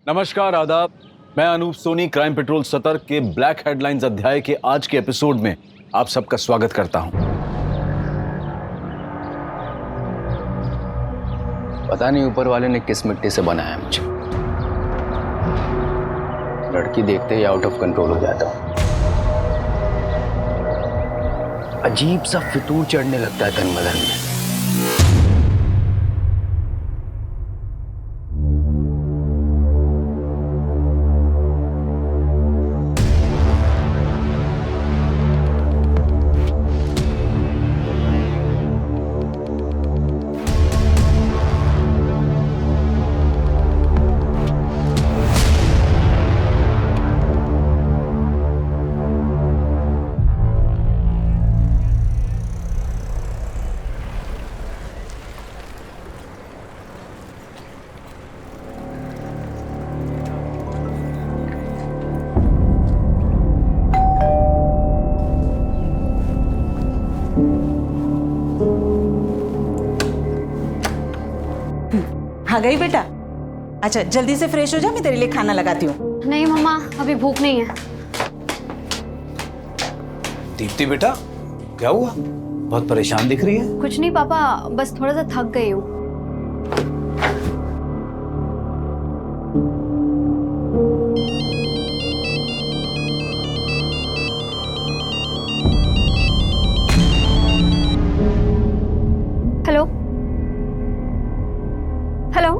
नमस्कार, आदाब। मैं अनूप सोनी क्राइम पेट्रोल सतर्क के ब्लैक हेडलाइंस अध्याय के आज के एपिसोड में आप सबका स्वागत करता हूं। पता नहीं ऊपर वाले ने किस मिट्टी से बनाया मुझे। लड़की देखते ही आउट ऑफ कंट्रोल हो जाता हूं। अजीब सा फितूर चढ़ने लगता है तन बदन में। आ गई बेटा। अच्छा जल्दी से फ्रेश हो जा, मैं तेरे लिए खाना लगाती हूँ। नहीं मम्मा, अभी भूख नहीं है। दीप्ति बेटा, क्या हुआ? बहुत परेशान दिख रही है। कुछ नहीं पापा, बस थोड़ा सा थक गई हूँ। हेलो हेलो,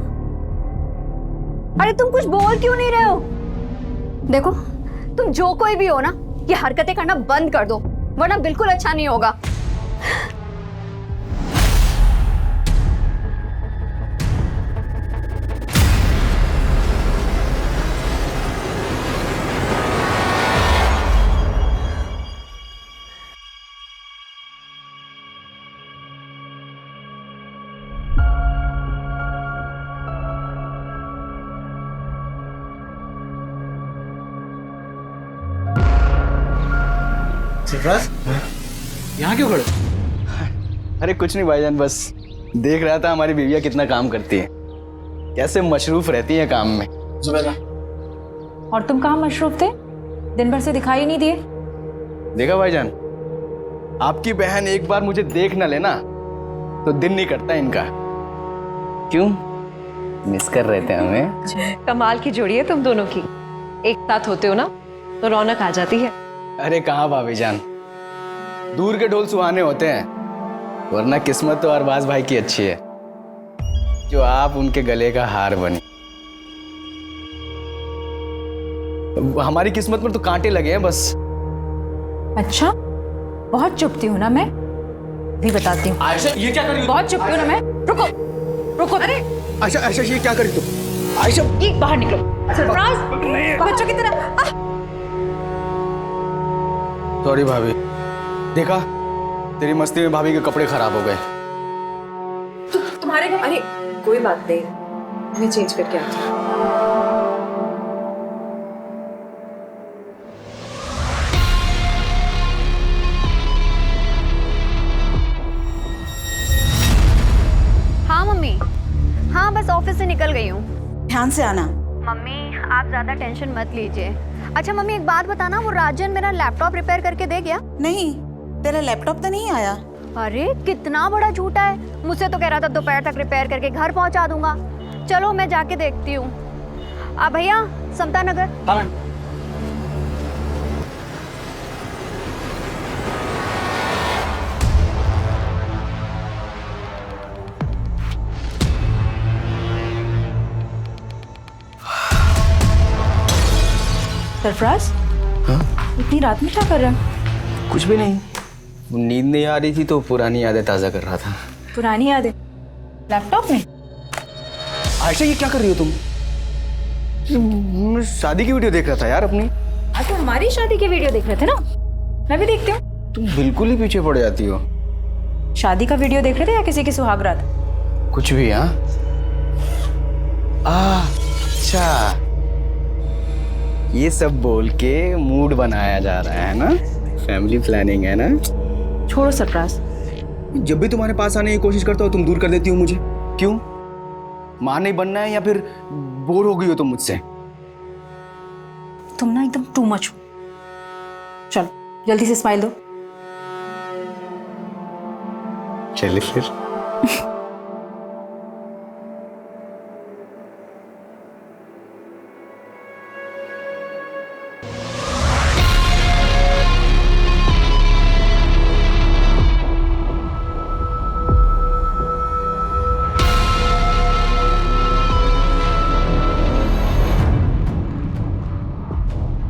अरे तुम कुछ बोल क्यों नहीं रहे हो? देखो, तुम जो कोई भी हो ना, ये हरकतें करना बंद कर दो, वरना बिल्कुल अच्छा नहीं होगा। सरफराज, यहाँ क्यों खड़े? अरे कुछ नहीं भाईजान, बस देख रहा था हमारी बीवियाँ कितना काम करती है, कैसे मशरूफ रहती है काम में। जुबैदा, और तुम कहाँ मशरूफ थे? दिन भर से दिखाई नहीं दिए। देखा भाईजान, आपकी बहन एक बार मुझे देख न लेना तो दिन नहीं करता इनका। क्यों मिस कर रहे थे हमें? कमाल की जोड़ी है तुम दोनों की। एक साथ होते हो ना तो रौनक आ जाती है। अरे कहाँ भाभी जान, दूर के ढोल सुहाने होते हैं, वरना किस्मत तो अरबाज भाई की अच्छी है जो आप उनके गले का हार बनी। हमारी किस्मत में तो कांटे लगे हैं बस। अच्छा, बहुत चुपती हूँ ना मैं, भी बताती हूँ। आयशा, ये क्या कर रही हो? बहुत चुपती हूँ ना मैं। रुको रुको, अरे आयशा, आयशा ये क्या कर रही तुम? आयशा, ये बाहर निकलो। सरफराज, बच्चों की तरह। सॉरी भाभी, देखा तेरी मस्ती में भाभी के कपड़े खराब हो गए। तुम्हारे घर? अरे कोई बात नहीं, मैं चेंज करके आती हूँ। हाँ मम्मी, हाँ बस ऑफिस से निकल गई हूँ। ध्यान से आना। मम्मी आप ज्यादा टेंशन मत लीजिए। अच्छा मम्मी एक बात बताना, वो राजन मेरा लैपटॉप रिपेयर करके दे गया? नहीं, तेरा लैपटॉप तो नहीं आया। अरे कितना बड़ा झूठा है, मुझसे तो कह रहा था दोपहर तक रिपेयर करके घर पहुंचा दूंगा। चलो मैं जाके देखती हूँ। भैया, समता नगर। हाँ। सरफराज, हाँ? इतनी रात में क्या कर रहा है? कुछ भी नहीं, नींद नहीं आ रही थी तो पुरानी यादें ताज़ा कर रहा था। पुरानी यादें लैपटॉप में? आयशा ये क्या कर रही हो तुम? मैं शादी की वीडियो देख रहा था यार अपनी। आज तो हमारी शादी की वीडियो देख रहे थे ना, मैं भी देखती हूँ। तुम बिल्कुल ही पीछे पड़ जाती हो। शादी का वीडियो देख रहे थे या किसी की सुहागरात? कुछ भी। हाँ, अच्छा, ये सब बोल के मूड बनाया जा रहा है ना, फैमिली प्लानिंग है ना। छोड़ो सरफराज, जब भी तुम्हारे पास आने की कोशिश करता हूँ तुम दूर कर देती हो मुझे। क्यों? माँ नहीं बनना है या फिर बोर हो गई हो तुम मुझसे। तुम ना एकदम टू मच हो। चलो जल्दी से स्माइल दो। चलिए फिर।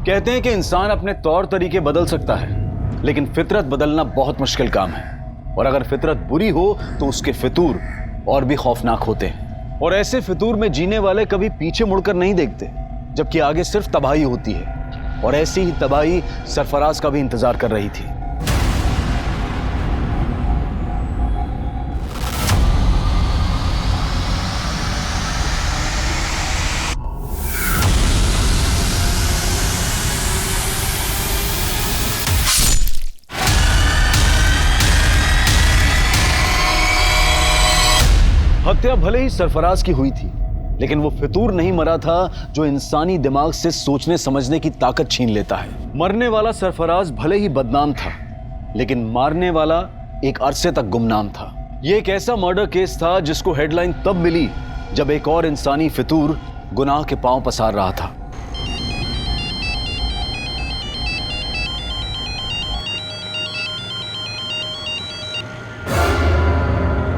कहते हैं कि इंसान अपने तौर तरीके बदल सकता है, लेकिन फितरत बदलना बहुत मुश्किल काम है। और अगर फितरत बुरी हो तो उसके फितूर और भी खौफनाक होते हैं। और ऐसे फितूर में जीने वाले कभी पीछे मुड़कर नहीं देखते, जबकि आगे सिर्फ तबाही होती है। और ऐसी ही तबाही सरफराज का भी इंतजार कर रही थी। हत्या भले ही सरफराज की हुई थी, लेकिन वो फितूर नहीं मरा था जो इंसानी दिमाग से सोचने समझने की ताकत छीन लेता है। मरने वाला सरफराज भले ही बदनाम था, लेकिन मारने वाला एक अरसे तक गुमनाम था। ये एक ऐसा मर्डर केस था जिसको हेडलाइन तब मिली जब एक और इंसानी फितूर गुनाह के पांव पसार रहा था।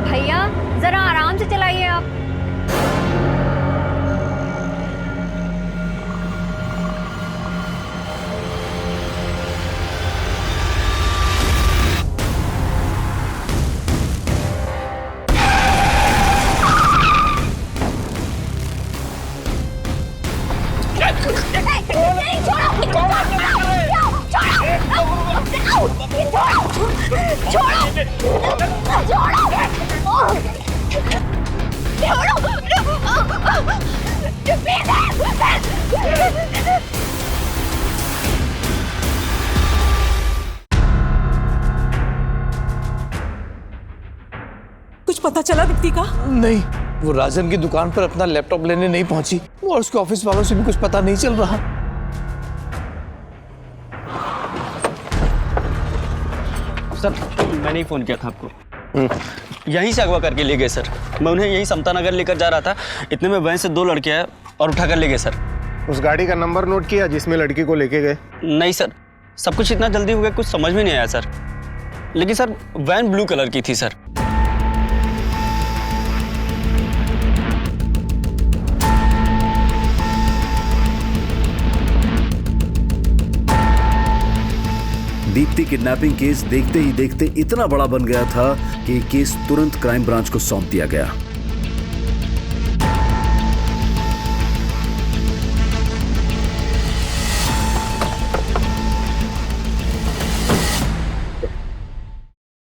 भैया जरा आराम से चलाइए आप। कुछ पता चला दीप्ति का? नहीं, वो राजन की दुकान पर अपना लैपटॉप लेने नहीं पहुंची और उसके ऑफिस वालों से भी कुछ पता नहीं चल रहा। सर मैंने ही फोन किया था आपको। यहीं से अगवा करके ले गए सर। मैं उन्हें यहीं समता नगर लेकर जा रहा था, इतने में वहीं से 2 लड़के आए और उठा कर ले गए सर। उस गाड़ी का नंबर नोट किया जिसमें लड़की को लेके गए? नहीं सर, सब कुछ इतना जल्दी हो गया कुछ समझ में नहीं आया सर। लेकिन सर वैन ब्लू कलर की थी सर। दीप्ति किडनैपिंग केस देखते ही देखते इतना बड़ा बन गया था कि केस तुरंत क्राइम ब्रांच को सौंप दिया गया।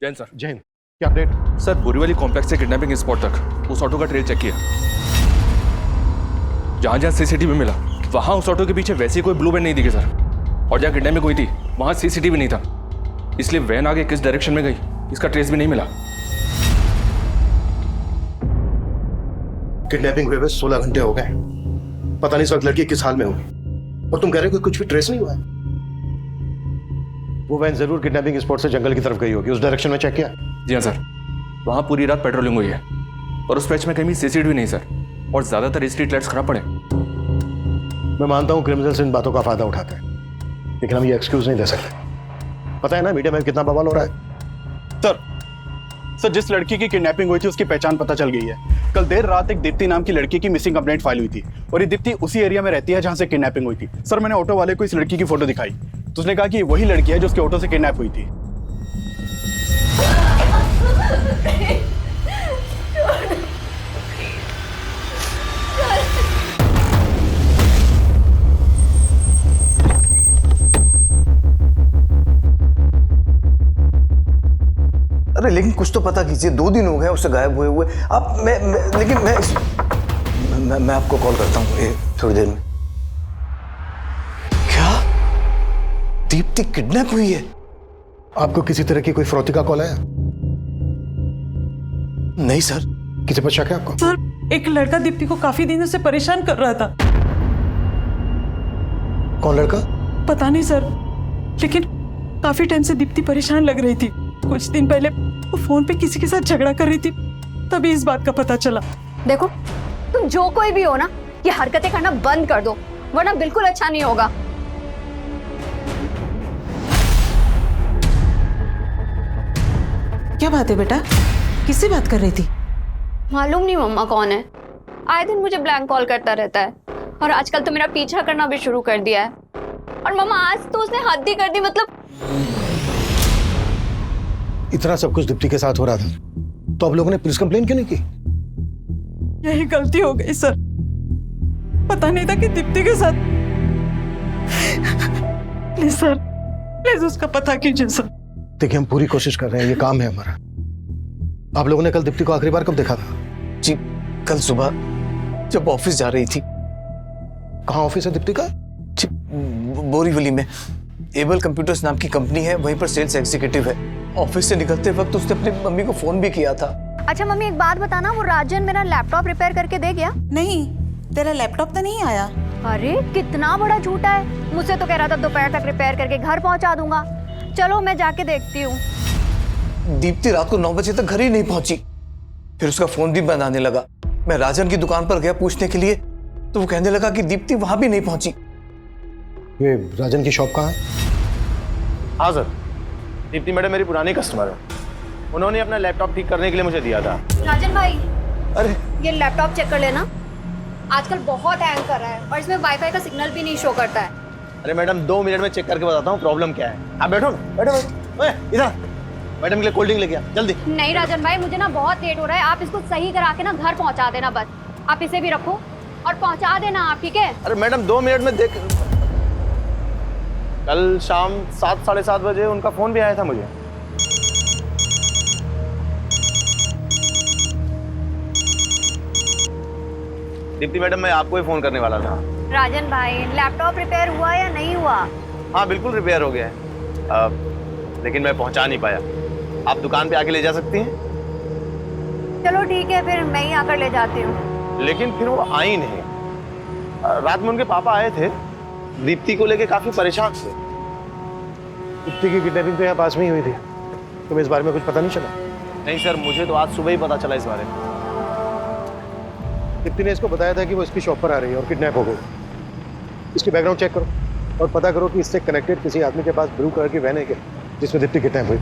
जैन सर। जैन, क्या अपडेट? सर बोरीवली कॉम्प्लेक्स से किडनैपिंग स्पॉट तक उस ऑटो का ट्रेल चेक किया। जहां जहां सीसीटीवी मिला वहां उस ऑटो के पीछे वैसी कोई ब्लू वैन नहीं दिखी सर। और जहां किडनैपिंग हुई थी वहां सीसीटीवी नहीं था, इसलिए वैन आगे किस डायरेक्शन में गई इसका ट्रेस भी नहीं मिला। किडनैपिंग हुए 16 घंटे हो गए, पता नहीं इस वक्त लड़की किस हाल में होगी। और तुम कह रहे हो कि कुछ भी ट्रेस नहीं हुआ है? वो वैन जरूर किडनैपिंग स्पॉट से जंगल की तरफ गई होगी, उस डायरेक्शन में चेक किया? जी हाँ सर, वहां पूरी रात पेट्रोलिंग हुई है और उस पैच में कहीं सीसीटीवी नहीं सर। और ज्यादातर स्ट्रीट लाइट्स खराब पड़े। मैं मानता हूँ क्रिमिनल्स इन बातों का फायदा उठाते हैं, लेकिन हम ये एक्सक्यूज नहीं दे सकते। पता है ना मीडिया में कितना बवाल हो रहा है। सर जिस लड़की की किडनैपिंग हुई थी उसकी पहचान पता चल गई है। कल देर रात एक दीप्ति नाम की लड़की की मिसिंग कंप्लेंट फाइल हुई थी और ये दीप्ति उसी एरिया में रहती है जहां से किडनैपिंग हुई थी। सर मैंने ऑटो वाले को इस लड़की की फोटो दिखाई तो उसने कहा कि वही लड़की है जो उसके ऑटो से किडनैप हुई थी। अरे लेकिन कुछ तो पता कीजिए, 2 दिन हो गए उससे गायब हुए हुए। आप मैं आपको कॉल करता हूँ थोड़ी देर में। क्या दीप्ति किडनैप हुई है? आपको किसी तरह की कोई फरौती का कॉल आया? नहीं सर, किसी पर शक है आपको? सर, एक लड़का दीप्ति को काफी दिनों से परेशान कर रहा था। कौन लड़का? पता नहीं सर, लेकिन काफी टाइम से दीप्ति परेशान लग रही थी। कुछ दिन पहले वो फोन पे किसी के साथ झगड़ा कर रही थी, तभी इस बात का पता चला। देखो, तुम जो कोई भी हो ना, ये हरकतें करना बंद कर दो, वरना बिल्कुल अच्छा नहीं होगा। क्या बात है बेटा, किससे बात कर रही थी? मालूम नहीं मम्मा कौन है, आए दिन मुझे ब्लैंक कॉल करता रहता है और आजकल तो मेरा पीछा करना भी शुरू कर दिया है। और मम्मा आज तो उसने हद ही कर दी, मतलब इतना सब कुछ दीप्ति के साथ हो रहा था तो आप लोगों ने पुलिस कंप्लेन क्यों नहीं की? यही गलती हो गई सर, पता नहीं था कि दीप्ति के साथ। प्लीज सर, प्लीज उसका पता कीजिए सर। देखिए, हम पूरी कोशिश कर रहे हैं, ये काम है हमारा। आप लोगों ने कल दीप्ति को आखिरी बार कब देखा था? जी, कल सुबह जब ऑफिस जा रही थी। कहाँ ऑफिस है दीप्ति का? जी, बोरीवली में एबल कंप्यूटर्स नाम की कंपनी है, वहीं पर सेल्स एग्जीक्यूटिव है। ऑफिस से निकलते वक्त उसने अपनी मम्मी को फोन भी किया था। अच्छा मम्मी, एक बात बताना, वो राजन मेरा लैपटॉप रिपेयर करके दे गया? नहीं, तेरा लैपटॉप तो नहीं आया। अरे कितना बड़ा झूठा है, मुझसे तो कह रहा था दोपहर तक रिपेयर करके घर पहुंचा दूंगा। चलो मैं जाके देखती हूँ। दीप्ति रात को 9 बजे तक घर ही नहीं पहुंची, फिर उसका फोन भी बंद आने लगा। मैं राजन की दुकान पर गया पूछने के लिए, तो वो कहने लगा कि दीप्ति वहां भी नहीं पहुंची। ये राजन की शॉप कहाँ है? हाँ सर, दीप्ति मैडम मेरी पुरानी कस्टमर है, उन्होंने अपना लैपटॉप ठीक करने के लिए मुझे दिया था। राजन भाई, अरे ये लैपटॉप चेक कर लेना, आजकल बहुत हैंग कर रहा है और इसमें वाईफाई का सिग्नल भी नहीं शो करता है। अरे मैडम 2 मिनट में चेक करके बताता हूँ प्रॉब्लम क्या है। आप बैठो बैठो ओए, इधर मैडम के लिए कोल्ड ड्रिंक लेके आ जल्दी। नहीं राजन भाई, मुझे ना बहुत लेट हो रहा है, आप इसको सही करा के ना घर पहुंचा देना बस। आप इसे भी रखो और पहुंचा देना आप, ठीक है? अरे मैडम 2 मिनट में देख। कल शाम 7 साढ़े 7 बजे उनका फोन भी आया था मुझे। दीप्ति मैडम, मैं आपको ही फोन करने वाला था। राजन भाई, लैपटॉप रिपेयर हुआ या नहीं हुआ? हाँ बिल्कुल रिपेयर हो गया है, लेकिन मैं पहुंचा नहीं पाया। आप दुकान पे आके ले जा सकती हैं? चलो ठीक है, फिर मैं ही आकर ले जाती हूँ। लेकिन फिर वो आई नहीं। रात में उनके पापा आए थे, दीप्ति को लेके काफी परेशान थे। दीप्ति की किडनैपिंग तो यहाँ पास में ही हुई थी, तुम्हें इस बारे में कुछ पता नहीं चला? नहीं सर, मुझे तो आज सुबह ही पता चला इस बारे में। दीप्ति ने इसको बताया था कि वो इसकी शॉप पर आ रही है और किडनैप हो गई। इसकी बैकग्राउंड चेक करो और पता करो कि इससे कनेक्टेड किसी आदमी के पास ब्लू कलर की वैन है क्या, जिसमें दीप्ति किडनैप हुई।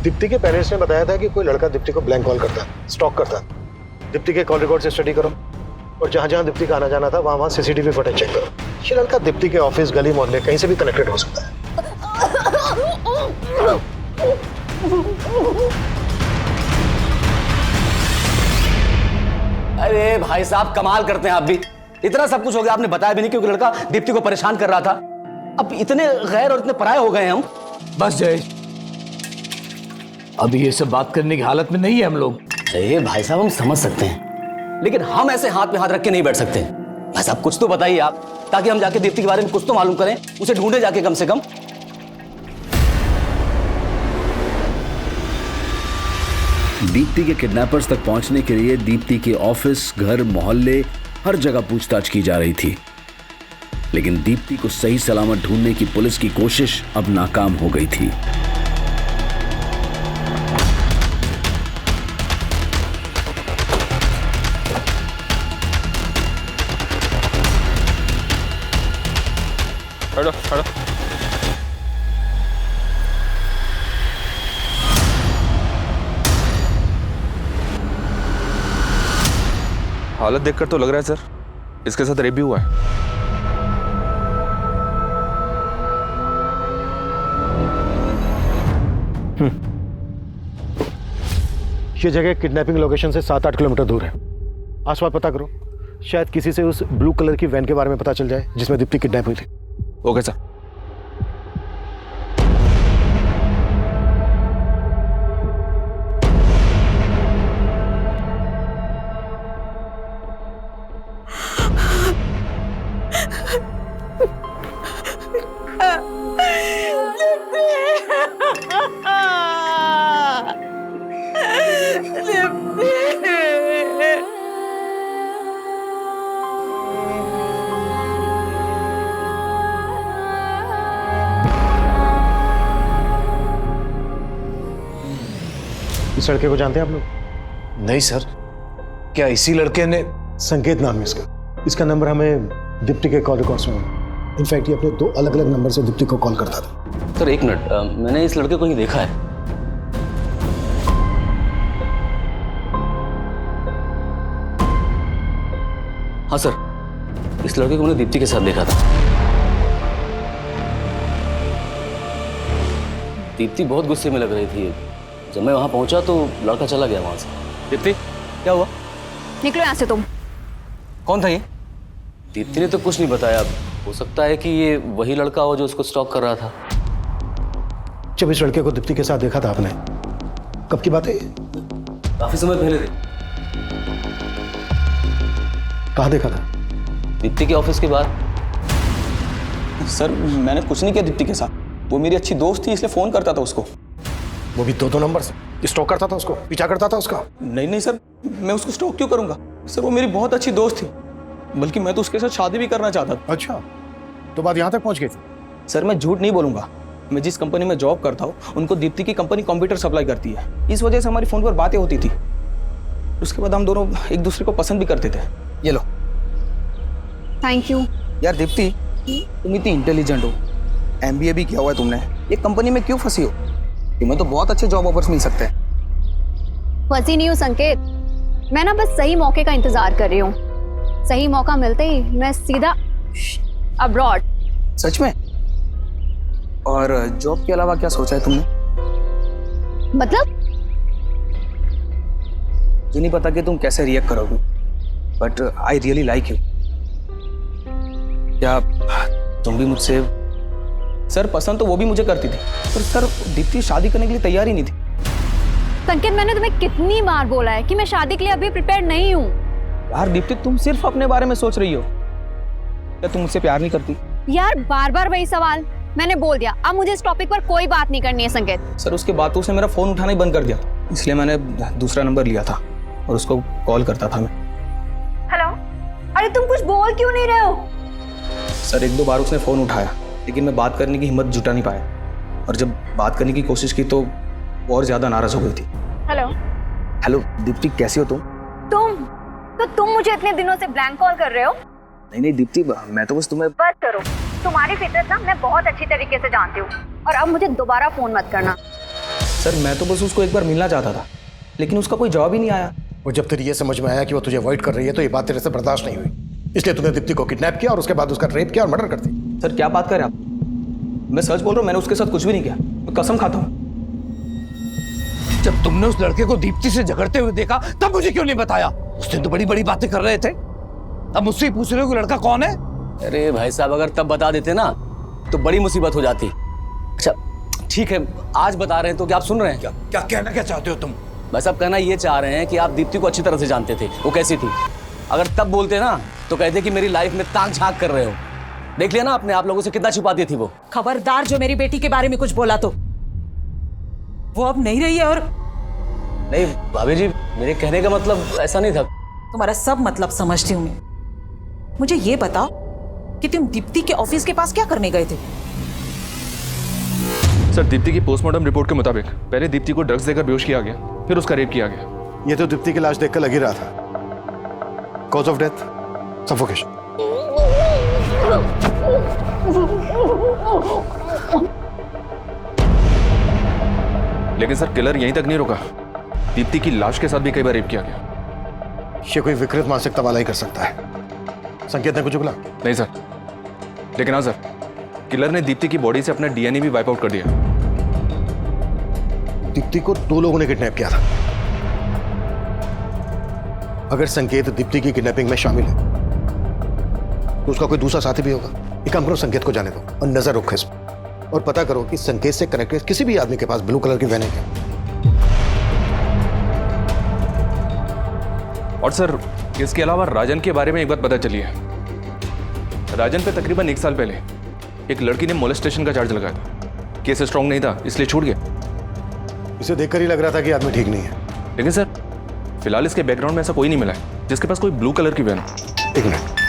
दीप्ति के पेरेंट्स ने बताया था कि कोई लड़का दीप्ति को ब्लैंक कॉल करता, स्टॉक करता। दीप्ति के कॉल रिकॉर्ड से स्टडी करो और जहां जहां दीप्ति का आना जाना था वहां सीसीटीवी फुटेज चेक करो। ये लड़का दीप्ति के ऑफिस, गली, मोहल्ले कहीं से भी कनेक्टेड हो सकता है। अरे भाई साहब, कमाल करते हैं आप भी। इतना सब कुछ हो गया, आपने बताया भी नहीं क्योंकि लड़का दीप्ति को परेशान कर रहा था। अब इतने गैर और इतने पराये हो गए हैं हम। बस जय, अभी ये सब बात करने की हालत में नहीं है हम लोग। अरे भाई साहब, हम समझ सकते हैं, लेकिन हम ऐसे हाथ पे हाथ रख के नहीं बैठ सकते। भाई साहब कुछ तो बताइए आप, ताकि हम जाके दीप्ति के बारे में कुछ तो मालूम करें, उसे ढूंढे जाके कम से कम। दीप्ति के किडनैपर्स तक पहुंचने के लिए दीप्ति के ऑफिस, घर, मोहल्ले हर जगह पूछताछ की जा रही थी, लेकिन दीप्ति को सही सलामत ढूंढने की पुलिस की कोशिश अब नाकाम हो गई थी। हटो हटो। हालत देखकर तो लग रहा है सर इसके साथ रेप भी हुआ है। ये जगह किडनैपिंग लोकेशन से 7-8 किलोमीटर दूर है। आसपास पता करो, शायद किसी से उस ब्लू कलर की वैन के बारे में पता चल जाए जिसमें दीप्ति किडनैप हुई थी। Okay sir. इस लड़के को जानते हैं आप लोग? नहीं सर, क्या इसी लड़के ने? संकेत नाम है इसका नंबर हमें दीप्ति के कॉल रिकॉर्ड्स में मिला। इनफैक्ट ये अपने 2 अलग-अलग नंबर से दीप्ति को कॉल करता था। सर एक मिनट, मैंने इस लड़के को ही देखा है। हाँ सर, इस लड़के को मैंने दीप्ति के साथ देखा था। दीप्ति बहुत गुस्से में लग रही थी। जब मैं वहां पहुंचा तो लड़का चला गया वहां से। दीप्ति क्या हुआ? निकलो यहाँ से तुम। कौन था ये? दीप्ति ने तो कुछ नहीं बताया। हो सकता है कि ये वही लड़का हो जो उसको स्टॉक कर रहा था। जब इस लड़के को दीप्ति के साथ देखा था आपने, कब की बात है? काफी समय पहले थी। कहाँ देखा था? दीप्ति के ऑफिस के बाहर। सर मैंने कुछ नहीं किया दीप्ति के साथ, वो मेरी अच्छी दोस्त थी इसलिए फोन करता था उसको। वो भी 2 नंबर से स्टॉक करता था उसको, पीछा करता था उसका? नहीं सर, मैं उसको स्टॉक क्यों करूंगा सर, वो मेरी बहुत अच्छी दोस्त थी, बल्कि मैं तो उसके साथ शादी भी करना चाहता था। अच्छा, तो बात यहाँ तक पहुँच गई थी? सर मैं झूठ नहीं बोलूंगा, मैं जिस कंपनी में जॉब करता हूँ उनको दीप्ति की कंपनी कंप्यूटर सप्लाई करती है, इस वजह से हमारी फोन पर बातें होती थी। उसके बाद हम दोनों एक दूसरे को पसंद भी करते थे। ये लो। Thank you. यार दीप्ति, तुम इतनी इंटेलिजेंट हो, MBA भी किया हुआ है तुमने, ये कंपनी में क्यों फंसी हो? तुम्हें तो बहुत अच्छे जॉब ऑफर्स मिल सकते हैं। फंसी नहीं हूँ संकेत, मैं ना बस सही मौके का इंतजार कर रही हूँ। सही मौका मिलते ही मैं सीधा अब्रॉड। सच में? और जॉब के अलावा क्या सोचा है तुमने? मतलब? मुझे नहीं पता कि तुम कैसे रिएक्ट करोगे, but I really like you. क्या तुम भी मुझसे? सर पसंद तो वो भी मुझे करती थी, पर सर दीप्ति शादी करने के लिए तैयार ही नहीं थी। संकेत, मैंने तुम्हें कितनी बार बोला है कि मैं शादी के लिए अभी प्रिपेयर नहीं हूँ। यार दीप्ति, तुम सिर्फ अपने बारे में सोच रही हो। क्या तुम मुझसे प्यार नहीं करती? यार बार बार वही सवाल। मैंने बोल दिया, अब मुझे इस टॉपिक पर कोई बात नहीं करनी है संकेत। सर उसके बाद तो उसने मेरा फोन उठाना ही बंद कर दिया, इसलिए मैंने दूसरा नंबर लिया था और उसको कॉल करता था मैं। हेलो, अरे तुम कुछ बोल क्यों नहीं रहे हो? सर 1-2 बार उसने फोन उठाया, लेकिन मैं बात करने की हिम्मत जुटा नहीं पाया, और जब बात करने की कोशिश की तो वो और ज्यादा नाराज हो गई थी। हेलो दीप्ति, कैसी हो तुम? तुम मुझे इतने दिनों से ब्लैंक कॉल कर रहे हो? नहीं दीप्ति, मैं तो बस तुम्हें। बस करो, तुम्हारी फितरत ना मैं बहुत अच्छी तरीके से जानती हूँ, और अब मुझे दोबारा फोन मत करना। सर मैं तो बस उसको एक बार मिलना चाहता था, लेकिन उसका कोई जवाब ही नहीं आया। और जब तेरी ये समझ में आया कि वो तुझे अवॉइड कर रही है तो ये बात तेरे से बर्दाश्त नहीं हुई, इसलिए तूने दीप्ति को किडनैप किया और उसके बाद उसका रेप किया और मर्डर कर दी। सर क्या बात कर रहे हैं आप? मैं सच बोल रहा हूँ, मैंने उसके साथ कुछ भी नहीं किया, मैं कसम खाता हूँ। जब तुमने उस लड़के को दीप्ति से झगड़ते हुए देखा तब मुझे क्यों नहीं बताया? उस दिन तो बड़ी बड़ी बातें कर रहे थे, अब मुझसे ही पूछ रहे हो कि लड़का कौन है? अरे भाई साहब, अगर तब बता देते ना तो बड़ी मुसीबत हो जाती। अच्छा ठीक है, आज बता रहे हैं तो क्या आप सुन रहे हैं? क्या कहना क्या चाहते हो तुम? भाई साहब कहना ये चाह रहे हैं कि आप दीप्ति को अच्छी तरह से जानते थे, वो कैसी थी। अगर तब बोलते ना तो कहते कि मेरी लाइफ में ताक झांक कर रहे हो। देख लिया ना आपने, आप लोगों से कितना छुपाती थी वो। खबरदार जो मेरी बेटी के बारे में कुछ बोला तो वो अब नहीं रही है। और नहीं भाभी जी, मेरे कहने का मतलब ऐसा नहीं था। तुम्हारा सब मतलब समझती हूँ मैं। मुझे ये बताओ कि तुम दीप्ति के ऑफिस के पास क्या करने गए थे? सर दीप्ति की पोस्टमार्टम रिपोर्ट के मुताबिक पहले दीप्ति को ड्रग्स देकर बेहोश किया गया, फिर उसका रेप किया गया। ये तो दीप्ति की लाश देखकर लग ही रहा था। Cause of death suffocation. लेकिन सर किलर यहीं तक नहीं रुका, दीप्ति की लाश के साथ भी कई बार रेप किया गया। ये कोई विकृत मानसिकता वाला ही कर सकता है। संकेत ने कुछ बोला? नहीं सर, लेकिन हाँ सर, किलर ने दीप्ति की बॉडी से अपना DNA भी वाइप आउट कर दिया। दीप्ति को 2 लोगों ने किडनैप किया था। अगर संकेत दीप्ति की किडनैपिंग में शामिल है तो उसका कोई दूसरा साथी भी होगा। एक काम करो, संकेत को जाने दो और नजर रखो इस पर, और पता करो कि संकेत से कनेक्टेड किसी भी आदमी के पास ब्लू कलर की वैन है क्या। और सर इसके अलावा राजन के बारे में एक बात पता चली है। राजन पे तकरीबन 1 साल पहले एक लड़की ने मोलेस्टेशन का चार्ज लगाया था। केस स्ट्रांग नहीं था इसलिए छूट गया। इसे देखकर ही लग रहा था कि आदमी ठीक नहीं है। लेकिन सर फिलहाल इसके बैकग्राउंड में ऐसा कोई नहीं मिला है जिसके पास कोई ब्लू कलर की वैन हो। 1 मिनट।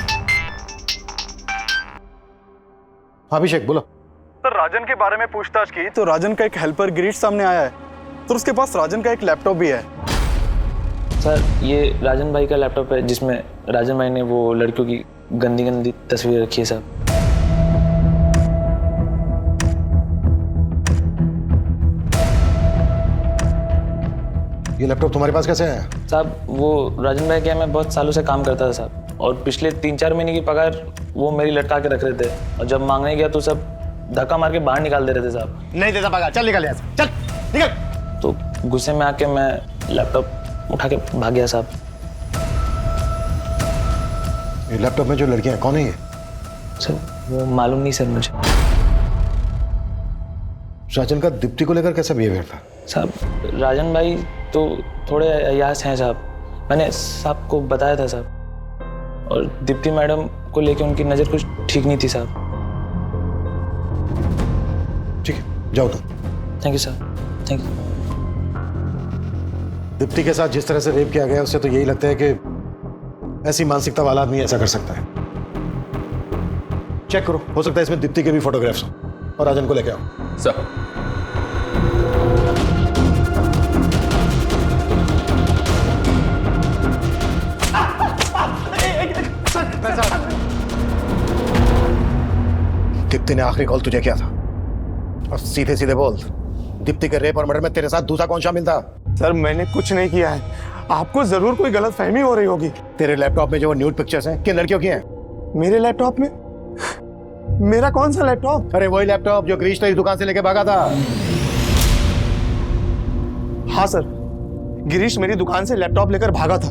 हाँ अभिषेक बोलो। सर राजन के बारे में पूछताछ की तो राजन का एक हेल्पर गिरीश सामने आया है। सर उसके पास राजन का एक लैपटॉप भी है। सर ये राजन भाई का लैपटॉप है जिसमें राजन भाई ने वो लड़कियों की गंदी गंदी तस्वीर रखी है साहब। ये लैपटॉप तुम्हारे पास कैसे आया? साहब वो राजन भाई के यहाँ मैं बहुत सालों से काम करता था साहब, और पिछले 3-4 महीने की पगार वो मेरी लटका के रख रहे थे, और जब मांगने गया तो सब धक्का मार के बाहर निकाल दे रहे थे साहब। नहीं देता पगार, चल निकल यहाँ से, चल निकल। तो गुस्से में आके मैं लैपटॉप उठा के भाग गया साहब। ये लैपटॉप में जो लड़कियां हैं कौन है ये? सर वो मालूम नहीं सर मुझे। राजन का दीप्ति को लेकर कैसा बिहेवियर था? साहब राजन भाई तो थोड़े अयास हैं साहब, मैंने साहब को बताया था साहब, और दीप्ति मैडम को लेके उनकी नज़र कुछ ठीक नहीं थी साहब। ठीक है, जाओ तुम। Thank you sir, thank you. Deepti के साथ जिस तरह से रेप किया गया उससे तो यही लगता है कि ऐसी मानसिकता वाला आदमी ऐसा कर सकता है। चेक करो, हो सकता है इसमें दीप्ति के भी फोटोग्राफ्स हो, और राजन को लेके आओ। सर दीप्ति ने आखिरी कॉल तुझे किया था, और सीधे सीधे बोल, दीप्ति के रेप और मर्डर में तेरे साथ दूसरा कौन शामिल था? सर मैंने कुछ नहीं किया है, आपको जरूर कोई गलतफहमी हो रही होगी। तेरे लैपटॉप में जो न्यूड पिक्चर्स हैं किन लड़कियों की हैं? मेरे लैपटॉप में? मेरा कौन सा लैपटॉप? अरे वही लैपटॉप जो गिरीश तेरी दुकान से लेके भागा था। हाँ सर, गिरीश मेरी दुकान से लैपटॉप लेकर भागा था,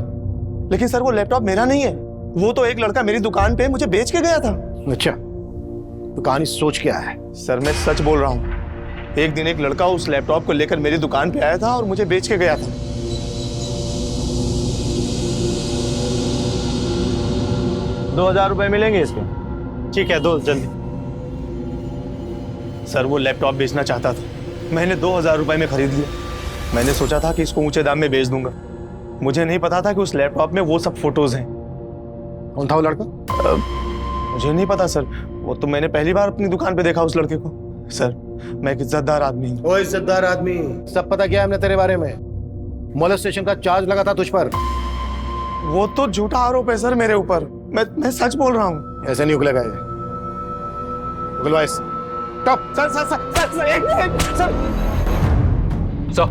लेकिन सर वो लैपटॉप मेरा नहीं है, वो तो एक लड़का मेरी दुकान पे मुझे बेच के गया था। अच्छा, तो कहानी सोच क्या है? सर मैं सच बोल रहा हूँ, एक दिन एक लड़का उस लैपटॉप को लेकर मेरी दुकान पे आया था और मुझे बेच के गया था। ₹2000 मिलेंगे इसके? ठीक है, दो जल्दी। सर वो लैपटॉप बेचना चाहता था, मैंने ₹2000 में खरीद लिया। मैंने सोचा था कि इसको ऊंचे दाम में बेच दूंगा, मुझे नहीं पता था कि उस लैपटॉप में वो सब फोटोज हैं। कौन था वो लड़का? मुझे नहीं पता सर, वो तो मैंने पहली बार अपनी दुकान पे देखा उस लड़के को। सर मैं एक इज्जतदार आदमी हूँ। ओ इज्जतदार आदमी, सब पता किया हमने तेरे बारे में। मोलेस्टेशन का चार्ज लगा था तुझ पर। वो तो झूठा आरोप है सर मेरे ऊपर, मैं सच बोल रहा हूँ। ऐसे नहीं उगलेगा ये, उगलवा इस। Stop. Sir sir sir sir sir एक सर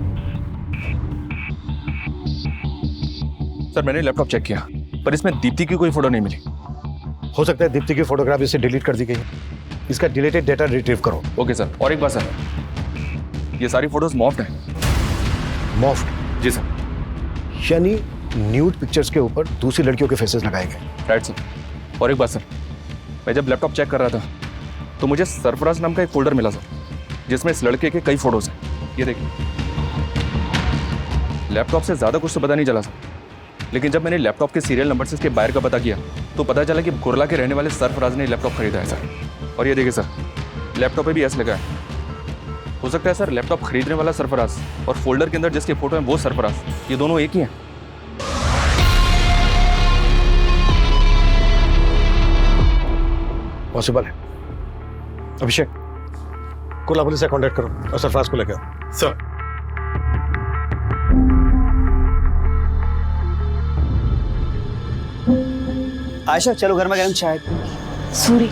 सर मैंने लैपटॉप चेक किया, पर इसमें दीप्ति की कोई फोटो नहीं मिली। हो सकता है दीप्ति की फोटोग्राफ इससे डिलीट कर दी गई, इसका डिलीटेड डेटा रिट्रीव करो। ओके सर, और एक बात सर, ये सारी फोटोज मॉफ्ड हैं। मॉफ्ड? जी सर। यानी न्यूड पिक्चर्स के ऊपर दूसरी लड़कियों के फेसेस लगाए गए। Right sir. और एक बात सर, मैं जब लैपटॉप चेक कर रहा था तो मुझे सरफराज नाम का एक फोल्डर मिला सर, जिसमें इस लड़के के कई फोटोज हैं। ये देखिए, लैपटॉप से ज़्यादा कुछ तो पता नहीं चला सर, लेकिन जब मैंने लैपटॉप के सीरियल नंबर से इसके बायर का पता किया तो पता चला कि कुरला के रहने वाले सरफराज ने लैपटॉप खरीदा है सर। और ये देखिए सर, लैपटॉप पे भी एस लगा है। हो सकता है सर लैपटॉप खरीदने वाला सरफराज और फोल्डर के अंदर जिसके फोटो हैं वो सरफराज, ये दोनों एक ही हैं। पॉसिबल है। अभिषेक, कुर्ला पुलिस से कांटेक्ट करो और सरफराज को लेकर आओ। सर आयशा चलो गर्मा गर्म चाय। सॉरी।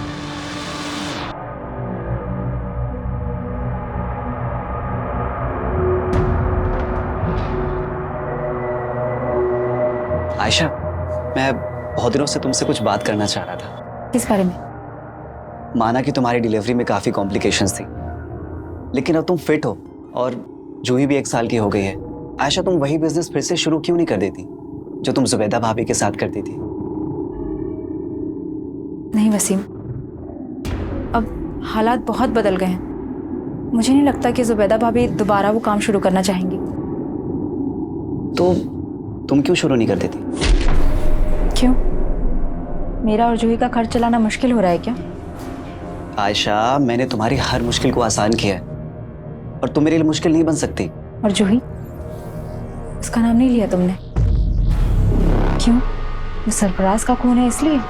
आयशा, मैं बहुत दिनों से तुमसे कुछ बात करना चाह रहा था। किस बारे में? माना कि तुम्हारी डिलीवरी में काफ़ी कॉम्प्लिकेशंस थी, लेकिन अब तुम फिट हो और जूही भी 1 साल की हो गई है। आयशा, तुम वही बिजनेस फिर से शुरू क्यों नहीं कर देती जो तुम जुबैदा भाभी के साथ करती थी? नहीं वसीम, अब हालात बहुत बदल गए हैं। मुझे नहीं लगता कि जुबैदा भाभी दोबारा वो काम शुरू करना चाहेंगी। तो तुम क्यों शुरू नहीं कर देती? क्यों? मेरा और जूही का खर्च चलाना मुश्किल हो रहा है क्या? आयशा, मैंने तुम्हारी हर मुश्किल को आसान किया है और तुम मेरे लिए मुश्किल नहीं बन सकती। और जूही, उसका नाम नहीं लिया तुमने। क्यों? वो सरफराज का खून है इसलिए?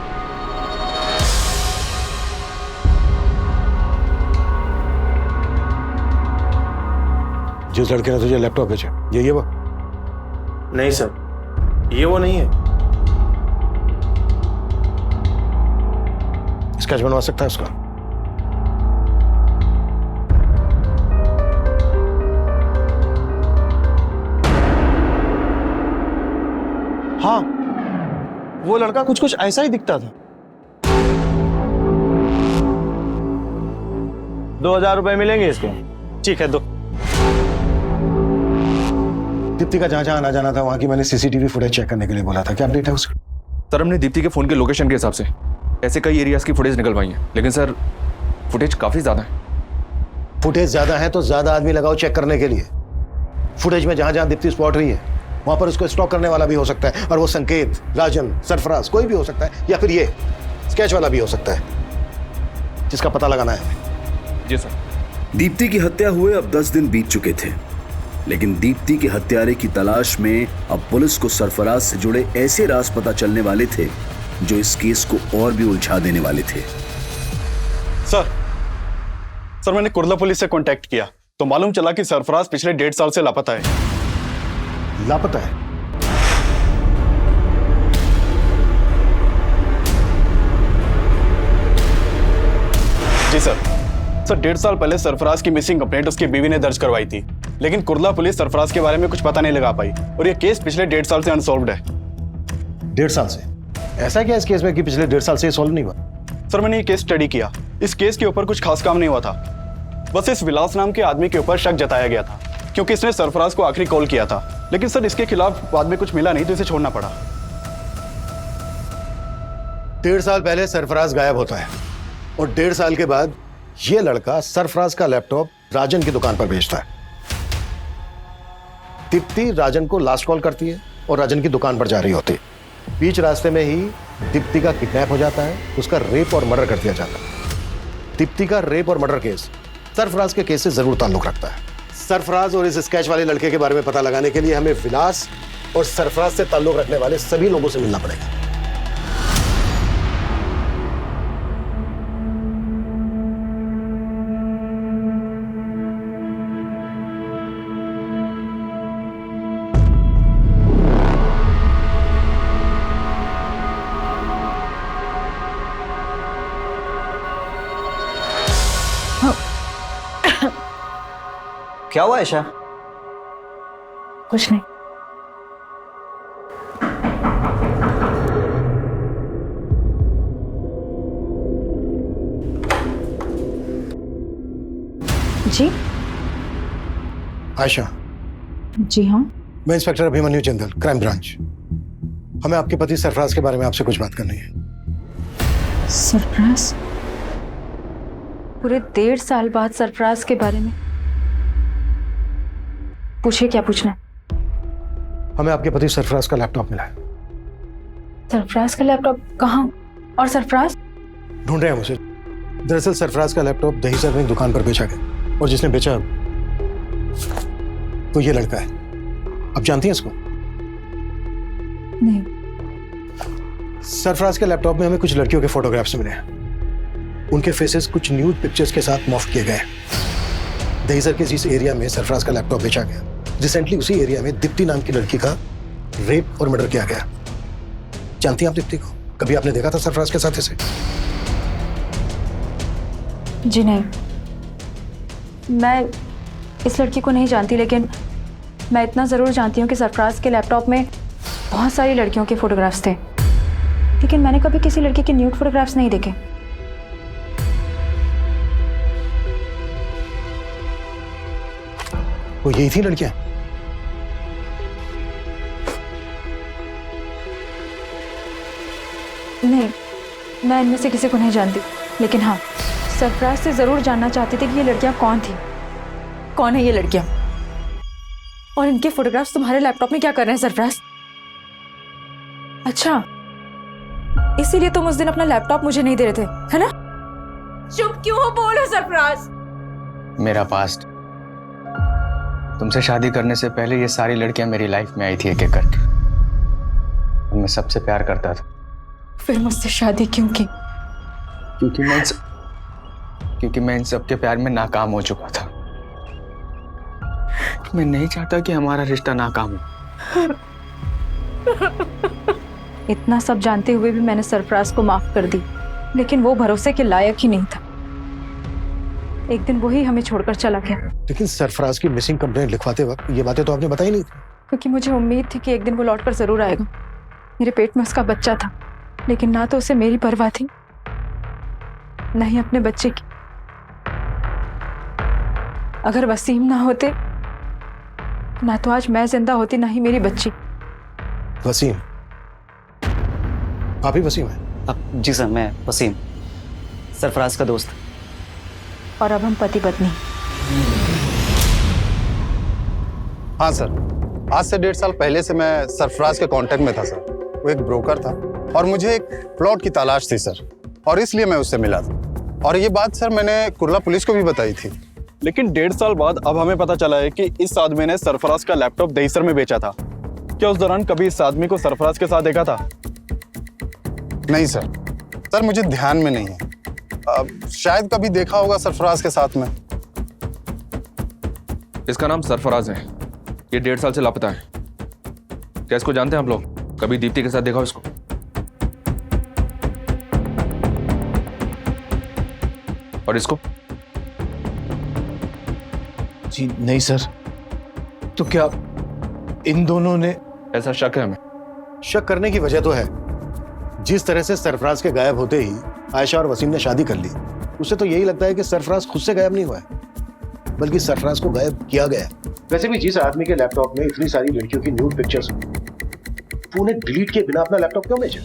जिस लड़के ने तुझे लैपटॉप भेजा यही है वो? नहीं सर, ये वो नहीं है। स्केच बनवा सकता है उसका? हाँ, वो लड़का कुछ कुछ ऐसा ही दिखता था। 2000 रुपए मिलेंगे इसके। ठीक है, दो। दीप्ति का जहां जहां आना जाना था वहां की मैंने सीसीटीवी फुटेज चेक करने के लिए बोला था। क्या अपडेट है उसका? सर हमने दीप्ति के फोन के लोकेशन के हिसाब से ऐसे कई एरियाज की फुटेज निकलवाई है, लेकिन सर फुटेज काफी ज्यादा है। फुटेज ज्यादा है तो ज्यादा आदमी लगाओ चेक करने के लिए। फुटेज में जहां जहां दीप्ति स्पॉट रही है वहां पर उसको स्टॉक करने वाला भी हो सकता है, और वो संकेत, राजन, सरफराज कोई भी हो सकता है, या फिर ये स्केच वाला भी हो सकता है, जिसका पता लगाना है। जी सर। दीप्ति की हत्या हुए अब 10 दिन बीत चुके थे, लेकिन दीप्ति के हत्यारे की तलाश में अब पुलिस को सरफराज से जुड़े ऐसे राज पता चलने वाले थे जो इस केस को और भी उलझा देने वाले थे। सर मैंने कुर्ला पुलिस से कांटेक्ट किया तो मालूम चला कि सरफराज पिछले 1.5 साल से लापता है। लापता है? जी सर 1.5 साल पहले सरफराज की मिसिंग कंप्लेंट उसकी बीवी ने दर्ज करवाई थी, लेकिन कुर्ला पुलिस सरफराज के बारे में कुछ पता नहीं लगा पाई और यह केस पिछले 1.5 साल से अनसॉल्व्ड है। 1.5 साल से? ऐसा क्या इस केस में कि पिछले 1.5 साल से सॉल्व नहीं हुआ? सर मैंने ये केस स्टडी किया, इस केस के ऊपर कुछ खास काम नहीं हुआ था, बस इस विलास नाम के आदमी के ऊपर शक जताया गया था क्योंकि इसने सरफराज को आखिरी कॉल किया था, लेकिन सर इसके खिलाफ बाद में कुछ मिला नहीं तो इसे छोड़ना पड़ा। 1.5 साल पहले सरफराज गायब होता है और 1.5 साल के बाद ये लड़का सरफराज का लैपटॉप राजन की दुकान पर बेचता है। दीप्ति राजन को लास्ट कॉल करती है और राजन की दुकान पर जा रही होती है। बीच रास्ते में ही दीप्ति का किडनैप हो जाता है, उसका रेप और मर्डर कर दिया जाता है। दीप्ति का रेप और मर्डर केस सरफराज के केस से जरूर ताल्लुक रखता है। सरफराज और इस स्केच वाले लड़के के बारे में पता लगाने के लिए हमें विलास और सरफराज से ताल्लुक रखने वाले सभी लोगों से मिलना पड़ेगा। क्या हुआ ऐशा? कुछ नहीं। जी आयशा। जी हाँ। मैं inspector Abhimanyu Jindal, crime branch. हमें आपके पति सरफराज के बारे में आपसे कुछ बात करनी है। सरफराज? पूरे 1.5 साल बाद सरफराज के बारे में? पूछिए, क्या पूछना है? हमें आपके पति सरफराज का लैपटॉप मिला है। सरफराज का लैपटॉप? कहाँ? और सरफराज? ढूंढ रहे हैं उसे। दरअसल सरफराज का लैपटॉप दहीसर में दुकान पर बेचा गया और जिसने बेचा वो ये लड़का है। आप जानती हैं इसको? नहीं। सरफराज के लैपटॉप में हमें कुछ लड़कियों के फोटोग्राफ्स मिले हैं। उनके फेसेस कुछ न्यूड पिक्चर्स के साथ मॉर्फ किए गए। दहीसर के जिस एरिया में सरफराज का लैपटॉप बेचा गया, रिसेंटली उसी एरिया में दीप्ति नाम की लड़की का रेप और मर्डर किया गया। जानती हैं आप दीप्ति को? कभी आपने देखा था सरफराज के साथ इसे? जी नहीं, मैं इस लड़की को नहीं जानती, लेकिन मैं इतना ज़रूर जानती हूँ कि सरफराज के लैपटॉप में बहुत सारी लड़कियों के फोटोग्राफ्स थे, लेकिन मैंने कभी किसी लड़की के न्यूड फोटोग्राफ्स नहीं देखे। वो यही थी लड़कियां? नहीं, मैं इनमें से किसी को नहीं जानती, लेकिन हाँ, सरफराज से ज़रूर जानना चाहती थी कि ये लड़कियां कौन थी, कौन है ये लड़कियां, और इनके फोटोग्राफ्स तुम्हारे लैपटॉप में क्या कर रहे हैं सरफराज? अच्छा, इसीलिए तुम उस दिन अपना लैपटॉप मुझे नहीं दे रहे थे, है ना? चुप क्यों हो? बोलो सरफराज। मेरा पास्ट, तुमसे शादी करने से पहले ये सारी लड़कियां मेरी लाइफ में आई थी एक एक करके, और मैं सबसे प्यार करता था। फिर मुझसे शादी क्यों की? क्योंकि मैं इन सबके प्यार में नाकाम हो चुका था। मैं नहीं चाहता कि हमारा रिश्ता नाकाम हो। इतना सब जानते हुए भी मैंने सरफराज को माफ कर दी, लेकिन वो भरोसे के लायक ही नहीं था। एक दिन वही हमें छोड़कर चला गया। लेकिन सरफराज की मिसिंग कंप्लेंट लिखवाते वक्त ये बातें तो आपने बताई नहीं थी। क्योंकि मुझे उम्मीद थी कि एक दिन वो लौटकर जरूर आएगा। मेरे पेट में उसका बच्चा था, लेकिन ना तो उसे मेरी परवाह थी, ना ही अपने बच्चे की। अगर वसीम ना होते, ना तो आज मैं जिंदा होती, ना ही मेरी बच्ची। वसीम? आप ही वसीम है? जी सर, मैं वसीम, सरफराज का दोस्त। और अब हम पति पत्नी। हाँ सर, आज से 1.5 साल पहले से मैं सरफराज के कांटेक्ट में था सर। वो एक ब्रोकर था और मुझे एक प्लॉट की तलाश थी सर, और इसलिए मैं उससे मिला था। और ये बात सर मैंने कुर्ला पुलिस को भी बताई थी। लेकिन 1.5 साल बाद अब हमें पता चला है कि इस आदमी ने सरफराज का लैपटॉप दहीसर में बेचा था। क्या उस दौरान कभी इस आदमी को सरफराज के साथ देखा था? नहीं सर, सर मुझे ध्यान में नहीं है। शायद कभी देखा होगा सरफराज के साथ में। इसका नाम सरफराज है। ये 1.5 साल से लापता है। क्या इसको जानते हैं आप लोग? कभी दीप्ति के साथ देखा हो इसको? और इसको? जी नहीं सर। तो क्या इन दोनों ने? ऐसा शक है हमें। शक करने की वजह तो है। जिस तरह से सरफराज के गायब होते ही आयशा और वसीम ने शादी कर ली, उसे तो यही लगता है कि सरफराज खुद से गायब नहीं हुआ है, बल्कि सरफराज को गायब किया गया। वैसे भी जिस आदमी के लैपटॉप में इतनी सारी लड़कियों की न्यूड पिक्चर्स, वो उन्हें डिलीट किए बिना अपना लैपटॉप क्यों बेचे?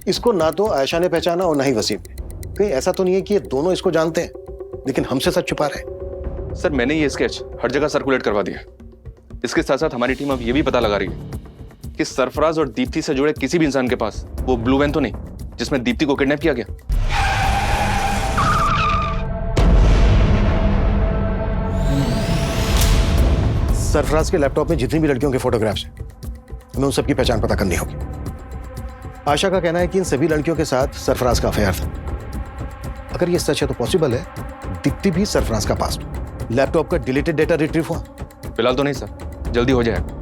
इसको ना तो आयशा ने पहचाना और ना ही वसीम ने। कहीं ऐसा तो नहीं है कि ये दोनों इसको जानते हैं लेकिन हमसे सच छुपा रहे हैं? सर, मैंने ये स्केच हर जगह सर्कुलेट करवा दिया। इसके साथ साथ हमारी टीम अब ये भी पता लगा रही है कि सरफराज और दीप्ति से जुड़े किसी भी इंसान के पास वो ब्लू वैन तो नहीं जिसमें दीप्ति को किडनैप किया गया। सरफराज के लैपटॉप में जितनी भी लड़कियों के फोटोग्राफ्स हैं, हमें उन सबकी पहचान पता करनी होगी। आशा का कहना है कि इन सभी लड़कियों के साथ सरफराज का अफेयर था। अगर ये सच है तो पॉसिबल है दीप्ति भी सरफराज का पास्ट हो। लैपटॉप का डिलीटेड डेटा रिट्रीव हुआ? फिलहाल तो नहीं सर, जल्दी हो जाएगा।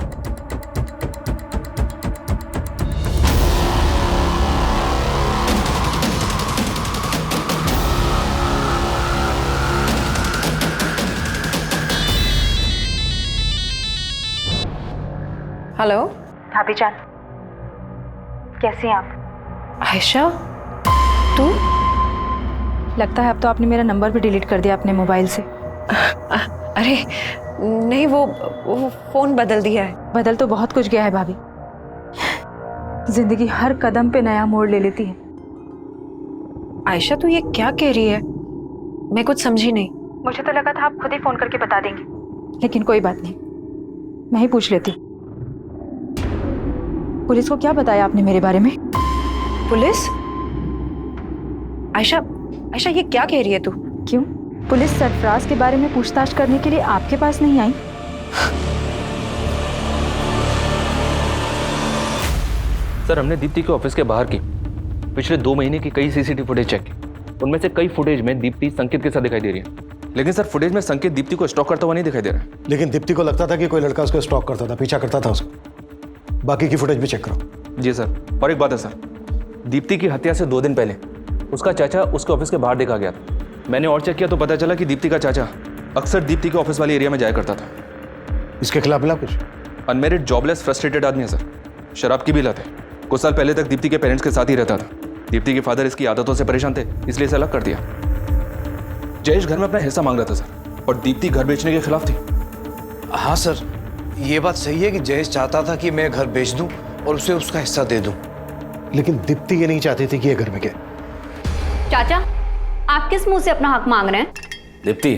हेलो भाभी जान, कैसी हैं आप? आयशा, तू? लगता है अब तो आपने मेरा नंबर भी डिलीट कर दिया अपने मोबाइल से। अरे नहीं, वो फोन बदल दिया है। बदल तो बहुत कुछ गया है भाभी। जिंदगी हर कदम पे नया मोड़ ले लेती है। आयशा, तू ये क्या कह रही है? मैं कुछ समझी नहीं। मुझे तो लगा था आप खुद ही फोन करके बता देंगे, लेकिन कोई बात नहीं, मैं ही पूछ लेती। पुलिस को क्या बताया आपने मेरे बारे में? पुलिस? आयशा, आयशा ये क्या कह रही है तू? क्यों? पुलिस सरफराज के बारे में पूछताछ करने के लिए आपके पास नहीं आई? सर, हमने दीप्ति के ऑफिस के बाहर की पिछले 2 महीने की कई सीसीटीवी फुटेज चेक की। उनमें से कई फुटेज में दीप्ति संकेत के साथ दिखाई दे रही है। लेकिन सर, फुटेज में संकेत दीप्ति को स्टॉक करता हुआ नहीं दिखाई दे रहा है। लेकिन दीप्ति को लगता था कि कोई लड़का उसको स्टॉक करता था, पीछा करता था उसको। बाकी की फुटेज भी चेक करो। जी सर। और एक बात है सर, दीप्ति की हत्या से 2 दिन पहले उसका चाचा उसके ऑफिस के बाहर देखा गया था। मैंने और चेक किया तो पता चला कि दीप्ति का चाचा अक्सर दीप्ति के ऑफिस वाले एरिया में जाया करता था। इसके खिलाफ मिला कुछ? अनमेरिड, जॉबलेस, फ्रस्ट्रेटेड आदमी है सर। शराब की भी लत है। कुछ साल पहले तक दीप्ति के पेरेंट्स के साथ ही रहता था। दीप्ति के फादर इसकी आदतों से परेशान थे, इसलिए इसे अलग कर दिया। जयेश घर में अपना हिस्सा मांग रहा था सर, और दीप्ति घर बेचने के खिलाफ थी। हाँ सर, ये बात सही है कि जयेश चाहता था कि मैं घर बेच दूं और उसे उसका हिस्सा दे दूं। लेकिन दीप्ति ये नहीं चाहती थी कि ये घर बिके। चाचा, आप किस मुंह से अपना हक मांग रहे हैं? दीप्ति,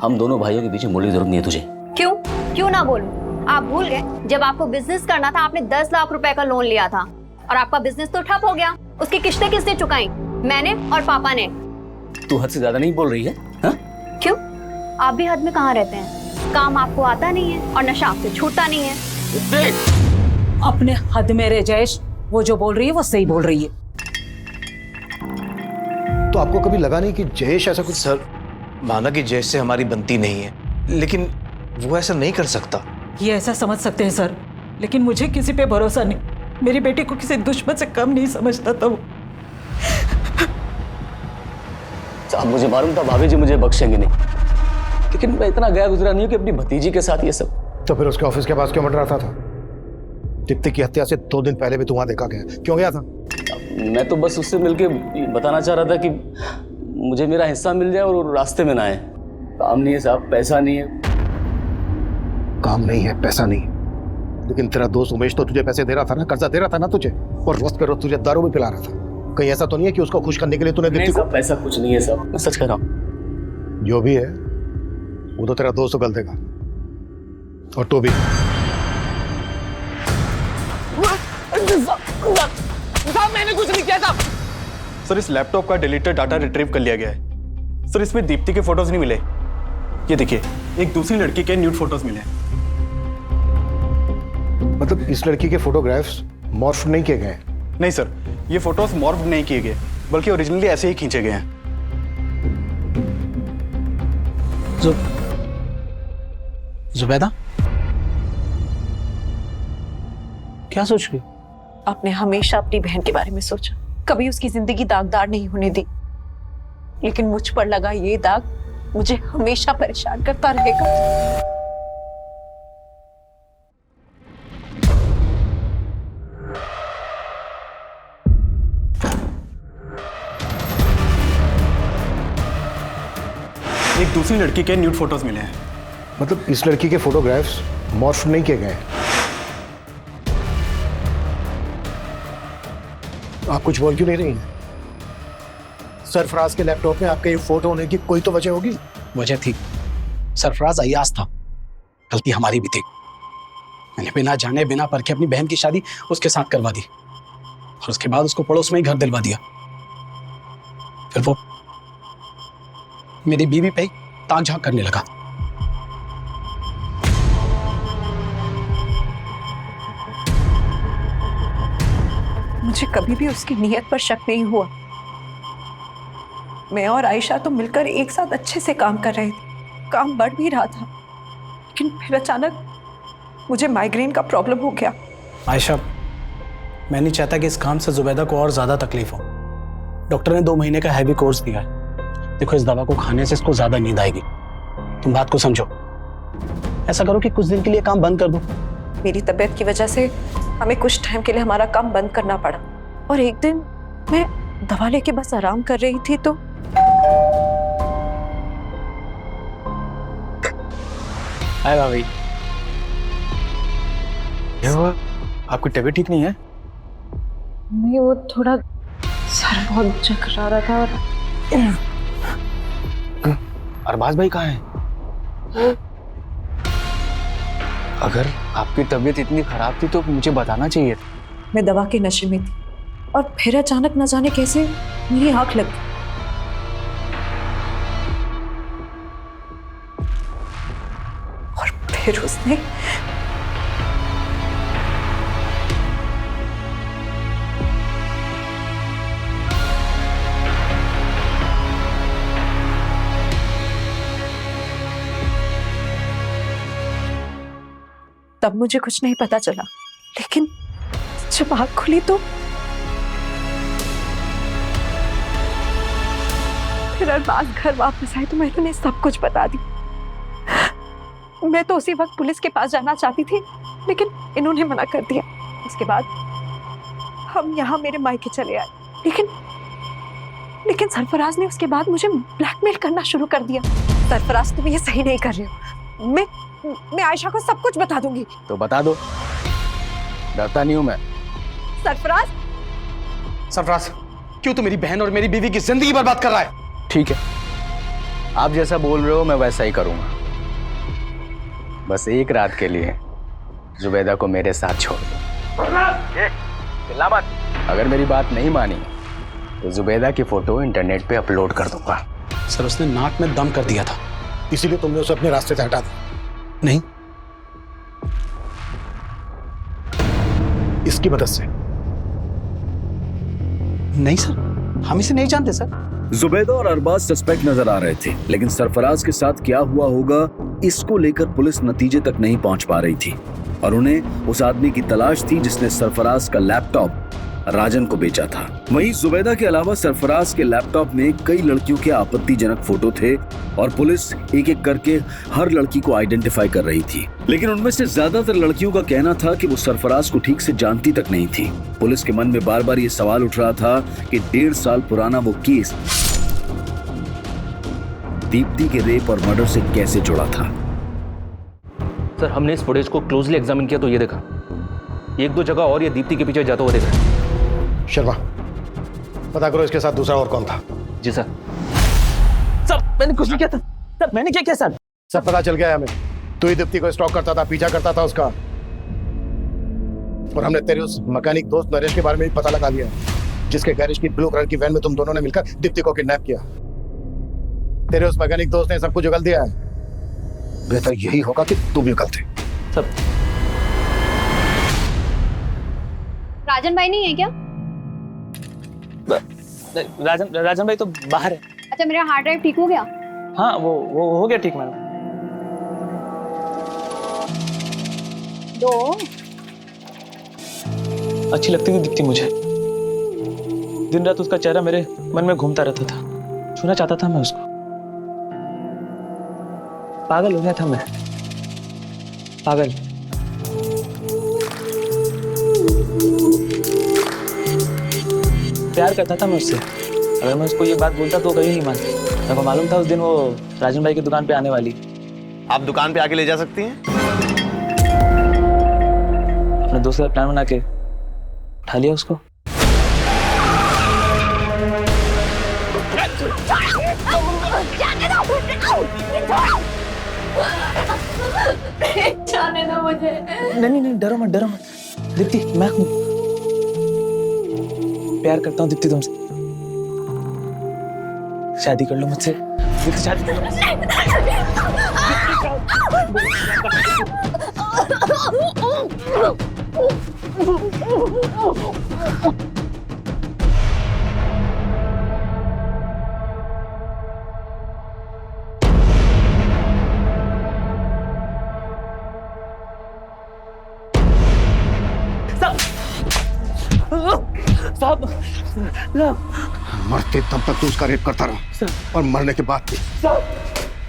हम दोनों भाइयों के पीछे बोलने की जरूरत नहीं है तुझे। क्यों? क्यों ना बोलूं? आप भूल गए जब आपको बिजनेस करना था आपने 10 लाख रुपए का लोन लिया था और आपका बिजनेस तो ठप हो गया। उसकी किस्तें किसने चुकाई? मैंने और पापा ने। तू हद से ज्यादा नहीं बोल रही है? हाँ? क्यों? आप भी हद में कहाँ रहते हैं? काम आपको आता नहीं है और नशा आपसे छूटता नहीं है। अपने हद में रह जयेश, वो जो बोल रही है वो सही बोल रही है। तो आपको कभी लगा नहीं कि जयेश ऐसा कुछ? सर, माना कि जयेश से हमारी बनती नहीं है, लेकिन वो ऐसा नहीं कर सकता। ये ऐसा समझ सकते हैं सर, लेकिन मुझे किसी पे भरोसा नहीं। मेरी बेटी को किसी दुश्मन से कम नहीं समझता था वो। साहब मुझे मालूम था भाभी जी मुझे बख्शेंगे नहीं, लेकिन मैं इतना गया गुजरा नहीं हूं कि अपनी भतीजी के साथ ये सब। तो फिर उसके ऑफिस के पास क्यों मंडराता था? दीप्ति की हत्या से 2 दिन पहले भी तू वहां देखा गया, क्यों गया था? मैं तो बस उससे मिलके बताना चाह रहा था कि मुझे मेरा हिस्सा मिल जाए और वो रास्ते में ना आए। काम नहीं है साहब, पैसा नहीं है। काम नहीं है, पैसा नहीं है, लेकिन तेरा दोस्त उमेश तो तुझे पैसे दे रहा था ना, कर्जा दे रहा था ना तुझे, और रोज पे रोज तुझे दारू भी पिला रहा था। कहीं ऐसा तो नहीं है कि उसको खुश करने के लिए तूने दीप्ति को? पैसा कुछ नहीं है साहब, मैं सच कह रहा हूँ। जो भी है वो तो तेरा दोस्त गल देगा, और तू भी। मैंने कुछ नहीं किया था सर। इस लैपटॉप का डिलीटेड डाटा रिट्रीव कर लिया गया है सर। इसमें दीप्ति के फोटोज नहीं मिले। ये देखिए, एक दूसरी लड़की के न्यूड फोटोज मिले। मतलब इस लड़की के फोटोग्राफ्स मॉर्फ नहीं किए गए? नहीं सर, ये फोटोज मॉर्फ नहीं किए गए, बल्कि ओरिजिनली ऐसे ही खींचे गए हैं। जुबैदा क्या सोच रही? आपने हमेशा अपनी बहन के बारे में सोचा, कभी उसकी जिंदगी दागदार नहीं होने दी, लेकिन मुझ पर लगा ये दाग मुझे हमेशा परेशान करता रहेगा। एक दूसरी लड़की के न्यूड फोटोज मिले हैं। मतलब इस लड़की के फोटोग्राफ्स मॉर्फ नहीं किए गए? आप कुछ बोल क्यों नहीं रही हैं? सरफराज के लैपटॉप में आपके ये फोटो होने की कोई तो वजह होगी। वजह थी, सरफराज अय्याज था, गलती हमारी भी थी। मैंने बिना जाने बिना परखे अपनी बहन की शादी उसके साथ करवा दी, और उसके बाद उसको पड़ोस में ही घर दिलवा दिया। फिर वो मेरी बीवी पे ताक झांक करने लगा। मुझे कभी भी उसकी नीयत पर शक नहीं हुआ। मैं और आयशा तो मिलकर एक साथ अच्छे से काम कर रहे थे, काम बढ़ भी रहा था, लेकिन फिर अचानक मुझे माइग्रेन का प्रॉब्लम हो गया। आयशा, मैं नहीं चाहता कि इस काम से जुबैदा को और ज्यादा तकलीफ हो। डॉक्टर ने 2 महीने का हैवी कोर्स दिया है। देखो, इस दवा को खाने से इसको ज्यादा नींद आएगी। तुम बात को समझो। ऐसा करो कि कुछ दिन के लिए काम बंद कर दो। मेरी तबीयत की वजह से हमें कुछ टाइम के लिए हमारा काम बंद करना पड़ा, और एक दिन मैं दवा लेके बस आराम कर रही थी तो हाय भाभी। क्या हुआ? आपकी तबीयत ठीक नहीं है? नहीं, वो थोड़ा सर बहुत चकरा रहा था। और अरबाज भाई कहाँ हैं? अगर आपकी तबीयत इतनी खराब थी तो मुझे बताना चाहिए था। मैं दवा के नशे में थी, और फिर अचानक न जाने कैसे मेरी आंख लग गई, और फिर उसने तब मुझे कुछ नहीं पता चला, लेकिन जब आँख खुली तो फिर अरबाज घर वापस आए तो मैंने उन्हें सब कुछ बता दी। मैं तो उसी वक्त पुलिस के पास जाना चाहती थी, लेकिन इन्होंने मना कर दिया। उसके बाद हम यहाँ मेरे मायके चले आए, लेकिन सरफराज ने उसके बाद मुझे ब्लैकमेल करना शुरू कर दिया। सरफराज, तुम ये सही नहीं कर रहे हो। मैं आयशा को सब कुछ बता दूंगी। तो बता दो, डरता नहीं हूं मैं। सरफराज, सरफराज, क्यों तू मेरी बहन और मेरी बीवी की जिंदगी बर्बाद कर रहा है? ठीक है, आप जैसा बोल रहे हो मैं वैसा ही करूंगा। बस एक रात के लिए जुबैदा को मेरे साथ छोड़ दो। चिल्ला मत। अगर मेरी बात नहीं मानी तो जुबैदा की फोटो इंटरनेट पे अपलोड कर दूंगा। सर, उसने नाक में दम कर दिया था, इसीलिए तुमने उसे अपने रास्ते से हटा दिया? नहीं, इसकी मदद से? नहीं सर, हम इसे नहीं जानते सर। जुबैदा और अरबाज सस्पेक्ट नजर आ रहे थे, लेकिन सरफराज के साथ क्या हुआ होगा इसको लेकर पुलिस नतीजे तक नहीं पहुंच पा रही थी और उन्हें उस आदमी की तलाश थी जिसने सरफराज का लैपटॉप राजन को बेचा था। वहीं जुबैदा के अलावा सरफराज के लैपटॉप में कई लड़कियों के आपत्तिजनक फोटो थे और पुलिस एक एक करके हर लड़की को आइडेंटिफाई कर रही थी, लेकिन उनमें से ज्यादातर लड़कियों का कहना था कि वो सरफराज को ठीक से जानती तक नहीं थी। पुलिस के मन में बार बार ये सवाल उठ रहा था कि 1.5 साल पुराना वो केस दीप्ति के रेप और मर्डर से कैसे जुड़ा था। सर, हमने इस फुटेज को क्लोजली एग्जामिन किया तो ये देखा, 1-2 जगह और ये दीप्ति के पीछे जाता हुआ देखा। शर्मा, पता करो इसके साथ दूसरा और कौन था। जी सर। सर मैंने कुछ नहीं किया था सर, मैंने क्या किया सर? सब पता चल गया है हमें। तू ही दीप्ति को स्टॉक करता था, पीछा करता था उसका, और हमने तेरे उस मैकेनिक दोस्त नरेश के बारे में भी पता लगा लिया, जिसके गैरेज की ब्लू कलर की वैन में तुम दोनों ने मिलकर दीप्ति को किडनैप किया। तेरे उस मैकेनिक दोस्त ने सब कुछ उगल दिया है। बेहतर यही होगा कि तू भी उगल दे। सब राजन भाई नहीं है क्या? राजन भाई तो बाहर है। अच्छा, मेरा हार्ड ड्राइव ठीक हो गया? हाँ, वो हो गया ठीक मैडम। दो अच्छी लगती थी दीप्ति मुझे। दिन रात उसका चेहरा मेरे मन में घूमता रहता था, छूना चाहता था मैं उसको। पागल हो गया था मैं, पागल। प्यार करता था मैं उससे। अगर मैं उसको ये बात बोलता तो कभी नहीं मानती। मेरे को मालूम था उस दिन वो राजन भाई की दुकान पे आने वाली। आप दुकान पे आके ले जा सकती हैं? अपने दोस्त का प्लान बना के उठा लिया उसको। जाने दो मुझे। नहीं, डरो मत दीप्ति, मैं हूं। प्यार करता हूँ दीप्ति तुमसे। शादी कर लो मुझसे दीप्ति, शादी कर लो। मरते तब तक तू उसका रेप करता रहा और मरने के बाद भी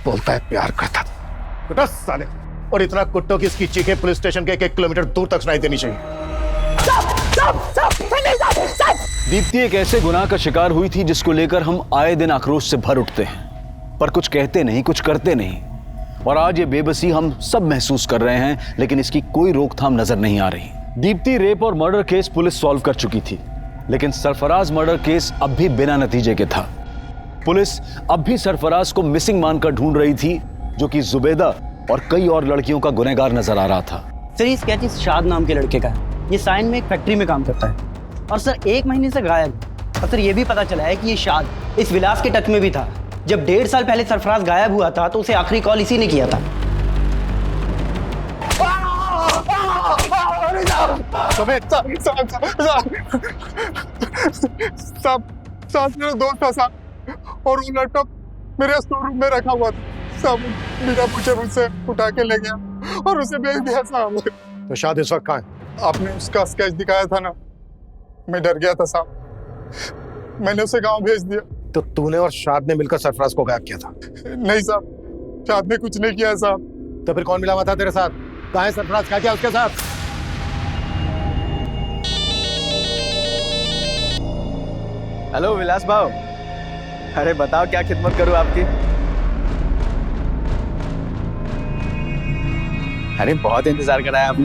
बोलता है प्यार करता था। कुत्ता साले, और इतना कुत्तों की इसकी चीखें पुलिस स्टेशन के 1 किलोमीटर दूर तक सुनाई देनी चाहिए। दीप्ति एक ऐसे गुनाह का शिकार हुई थी जिसको लेकर हम आए दिन आक्रोश से भर उठते हैं, पर कुछ कहते नहीं, कुछ करते नहीं। और आज ये बेबसी हम सब महसूस कर रहे हैं, लेकिन इसकी कोई रोकथाम नजर नहीं आ रही। दीप्ति रेप और मर्डर केस पुलिस सॉल्व कर चुकी थी, लेकिन सरफराज मर्डर केस अब भी बिना नतीजे के था। पुलिस अब भी सरफराज को मिसिंग मानकर ढूंढ रही थी, जो कि जुबैदा और कई और लड़कियों का गुनहगार नजर आ रहा था। सर, ये स्केच शाद नाम के लड़के का है। ये साइन में एक फैक्ट्री में काम करता है और सर 1 महीने से गायब। और सर ये भी पता चला है कि ये शाद इस विलास के टच में भी था। जब 1.5 साल पहले सरफराज गायब हुआ था तो उसे आखिरी कॉल इसी ने किया था। साहब मेरा दोस्त था साहब, और वो लैपटॉप मेरे स्टोर रूम में रखा हुआ था साहब। बिना पूछे मुझसे उठा के ले गया और उसे बेच दिया साहब। तो शाद इस वक्त कहाँ है? आपने उसका स्केच दिखाया था ना, मैं डर गया था साहब, मैंने उसे गांव भेज दिया। तो तूने और शाद ने मिलकर सरफराज को गायब किया था? नहीं साहब, शाद ने कुछ नहीं किया है साहब। तो फिर कौन मिला हुआ था तेरे साथ? कहाँ है सरफराज? क्या किया उसके साथ? हेलो विलास भाव, अरे बताओ क्या खिदमत करूं आपकी? अरे बहुत इंतजार कराया आपने।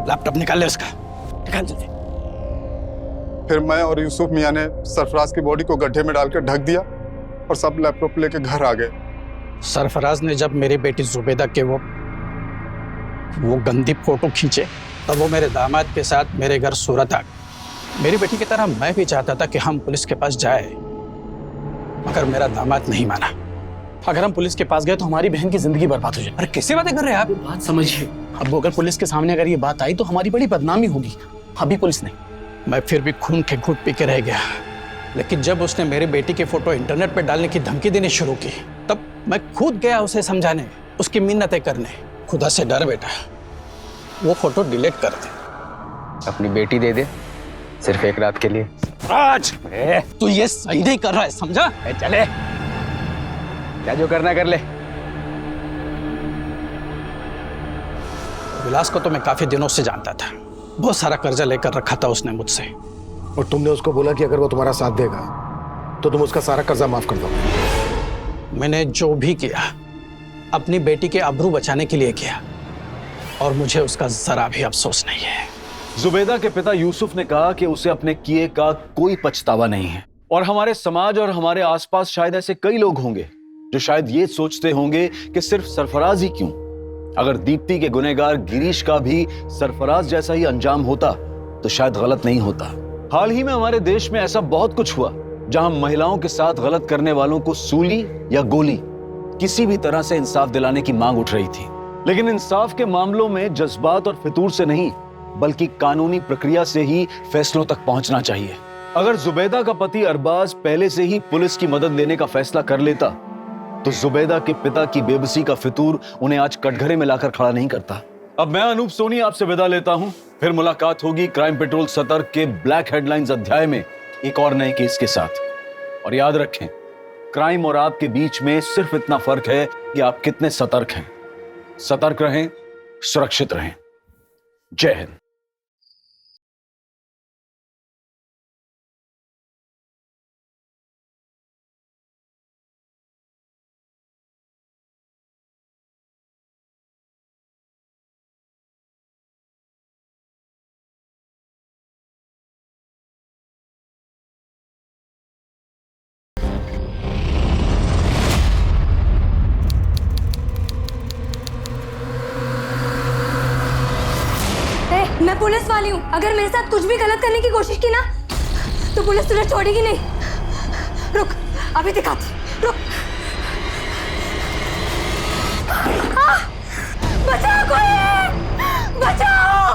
लैपटॉप निकाल ले उसका, निकाल जल्दी। फिर मैं और यूसुफ मियां ने सरफराज की बॉडी को गड्ढे में डालकर ढक दिया और सब लैपटॉप लेके घर आ गए। सरफराज ने जब मेरी बेटी जुबैदा के वो गंदी फोटो खींचे तब वो मेरे दामाद के साथ मेरे घर सूरत आ गए। मेरी बेटी की तरह मैं भी चाहता था कि हम पुलिस के पास जाए, मगर मेरा दामाद नहीं माना। अगर हम पुलिस के पास गए तो हमारी बहन की जिंदगी बर्बाद हो जाए। अरे कैसे बातें कर रहे हैं आप? बात समझिए, अब अगर पुलिस के सामने अगर ये बात आई तो हमारी बड़ी बदनामी होगी। अभी पुलिस नहीं, मैं फिर भी खून के घूंट पी के रह गया। लेकिन जब उसने मेरे बेटी के फोटो इंटरनेट पर डालने की धमकी देनी शुरू की, तब मैं खुद गया उसे समझाने, उसकी मिन्नतें करने। खुदा से डर बेटा, वो फोटो डिलीट कर दे। अपनी बेटी दे दे, सिर्फ एक रात के लिए। राज, तू ये सही नहीं कर रहा है, समझा? चले, क्या जो करना कर ले। विलास को तो मैं काफी दिनों से जानता था। बहुत सारा कर्जा लेकर रखा था उसने मुझसे। और तुमने उसको बोला कि अगर वो तुम्हारा साथ देगा तो तुम उसका सारा कर्जा माफ कर दोगे। मैंने जो भी किया अपनी बेटी के आबरू बचाने के लिए किया, और मुझे उसका जरा भी अफसोस नहीं है। जुबैदा के पिता यूसुफ ने कहा कि उसे अपने किए का कोई पछतावा नहीं है। और हमारे समाज और हमारे आसपास शायद ऐसे कई लोग होंगे जो शायद ये सोचते होंगे कि सिर्फ सरफराज ही क्यों, अगर दीप्ति के गुनहगार गिरीश का भी सरफराज जैसा ही अंजाम होता तो शायद गलत नहीं होता। हाल ही में हमारे देश में ऐसा बहुत कुछ हुआ जहां महिलाओं के साथ गलत करने वालों को सूली या गोली, किसी भी तरह से इंसाफ दिलाने की मांग उठ रही थी। लेकिन इंसाफ के मामलों में जज्बात और फितूर से नहीं, बल्कि कानूनी प्रक्रिया से ही फैसलों तक पहुंचना चाहिए। अगर जुबैदा का पति अरबाज पहले से ही पुलिस की मदद लेने का फैसला कर लेता तो जुबैदा के पिता की बेबसी का फितूर उन्हें आज कटघरे में लाकर खड़ा नहीं करता। अब मैं अनूप सोनी आपसे विदा लेता हूं। फिर मुलाकात होगी क्राइम पेट्रोल सतर्क के ब्लैक हेडलाइंस अध्याय में एक और नए केस के साथ। और याद रखें, क्राइम और आपके बीच में सिर्फ इतना फर्क है कि आप कितने सतर्क हैं। सतर्क रहें, सुरक्षित रहें। जय हिंद। मैं पुलिस वाली हूँ। अगर मेरे साथ कुछ भी गलत करने की कोशिश की ना तो पुलिस तुझे छोड़ेगी नहीं। रुक, अभी दिखाती। रुक। बचाओ कोई, बचाओ,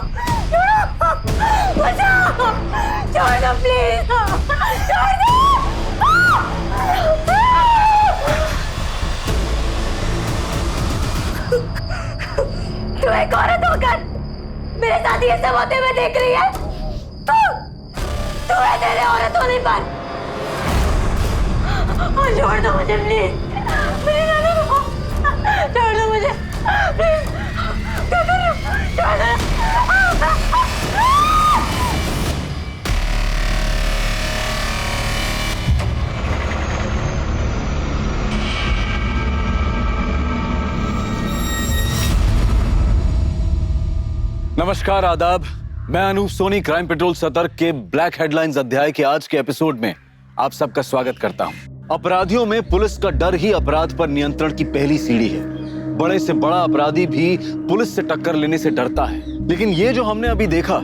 बचाओ, छोड़ दो प्लीज, छोड़ दो। तू एक औरत होकर मेरे साथ ये सब होते हुए देख रही है? तू है तेरे औरत होने पर। छोड़ दो मुझे प्लीज, छोड़ दो मुझे प्लीज, छोड़ दो। नमस्कार, आदाब। मैं अनूप सोनी क्राइम पेट्रोल सतर्क के ब्लैक हेडलाइंस अध्याय के आज के एपिसोड में आप सबका स्वागत करता हूं। अपराधियों में पुलिस का डर ही अपराध पर नियंत्रण की पहली सीढ़ी है। बड़े से बड़ा अपराधी भी पुलिस से टक्कर लेने से डरता है, लेकिन ये जो हमने अभी देखा,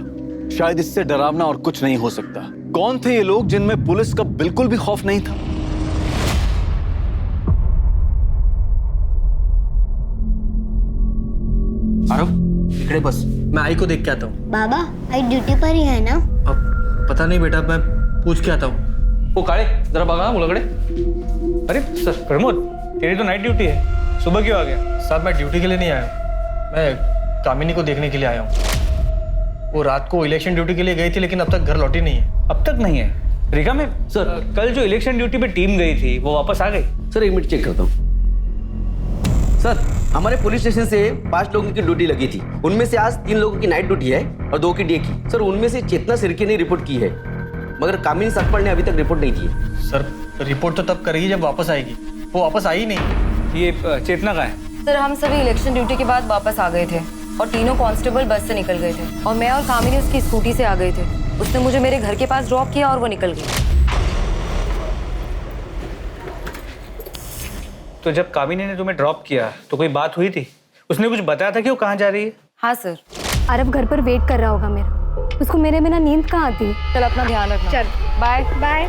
शायद इससे डरावना और कुछ नहीं हो सकता। कौन थे ये लोग जिनमें पुलिस का बिल्कुल भी खौफ नहीं था? आरव, इकड़े बस, मैं आई को देख के आता हूँ। बाबा, आई ड्यूटी पर ही है ना? अब पता नहीं बेटा, मैं पूछ के आता हूँ। ओ काले, जरा भागा मुलगड़े। अरे सर प्रमोद, तेरी तो नाइट ड्यूटी है, सुबह क्यों आ गया? साहब मैं ड्यूटी के लिए नहीं आया, मैं कामिनी को देखने के लिए आया हूँ। वो रात को इलेक्शन ड्यूटी के लिए गई थी, लेकिन अब तक घर लौटी नहीं है। अब तक नहीं है? रीगा में सर, कल जो इलेक्शन ड्यूटी पे टीम गई थी वो वापस आ गई? सर एक मिनट चेक करता हूँ। सर हमारे पुलिस स्टेशन से 5 लोगों की ड्यूटी लगी थी, उनमें से आज 3 लोगों की नाइट ड्यूटी है और 2 की डे की। सर उनमें से चेतना सिरके ने रिपोर्ट की है, मगर कामिनी सकपर ने अभी तक रिपोर्ट नहीं की। सर रिपोर्ट तो तब करेगी जब वापस आएगी, वो वापस आई नहीं। ये चेतना का है? सर हम सभी इलेक्शन ड्यूटी के बाद वापस आ गए थे और तीनों कांस्टेबल बस से निकल गए थे और मैं और कामिनी उसकी स्कूटी से आ गए थे। उसने मुझे मेरे घर के पास ड्रॉप किया और वो निकल गई। तो जब कामिनी ने तुम्हें ड्रॉप किया तो कोई बात हुई थी? उसने कुछ बताया था कि वो कहाँ जा रही है? हाँ सर। अरब घर पर वेट कर रहा होगा मेरा, उसको मेरे बिना नींद कहाँ आती। चल अपना ध्यान रखना। चल बाय बाय।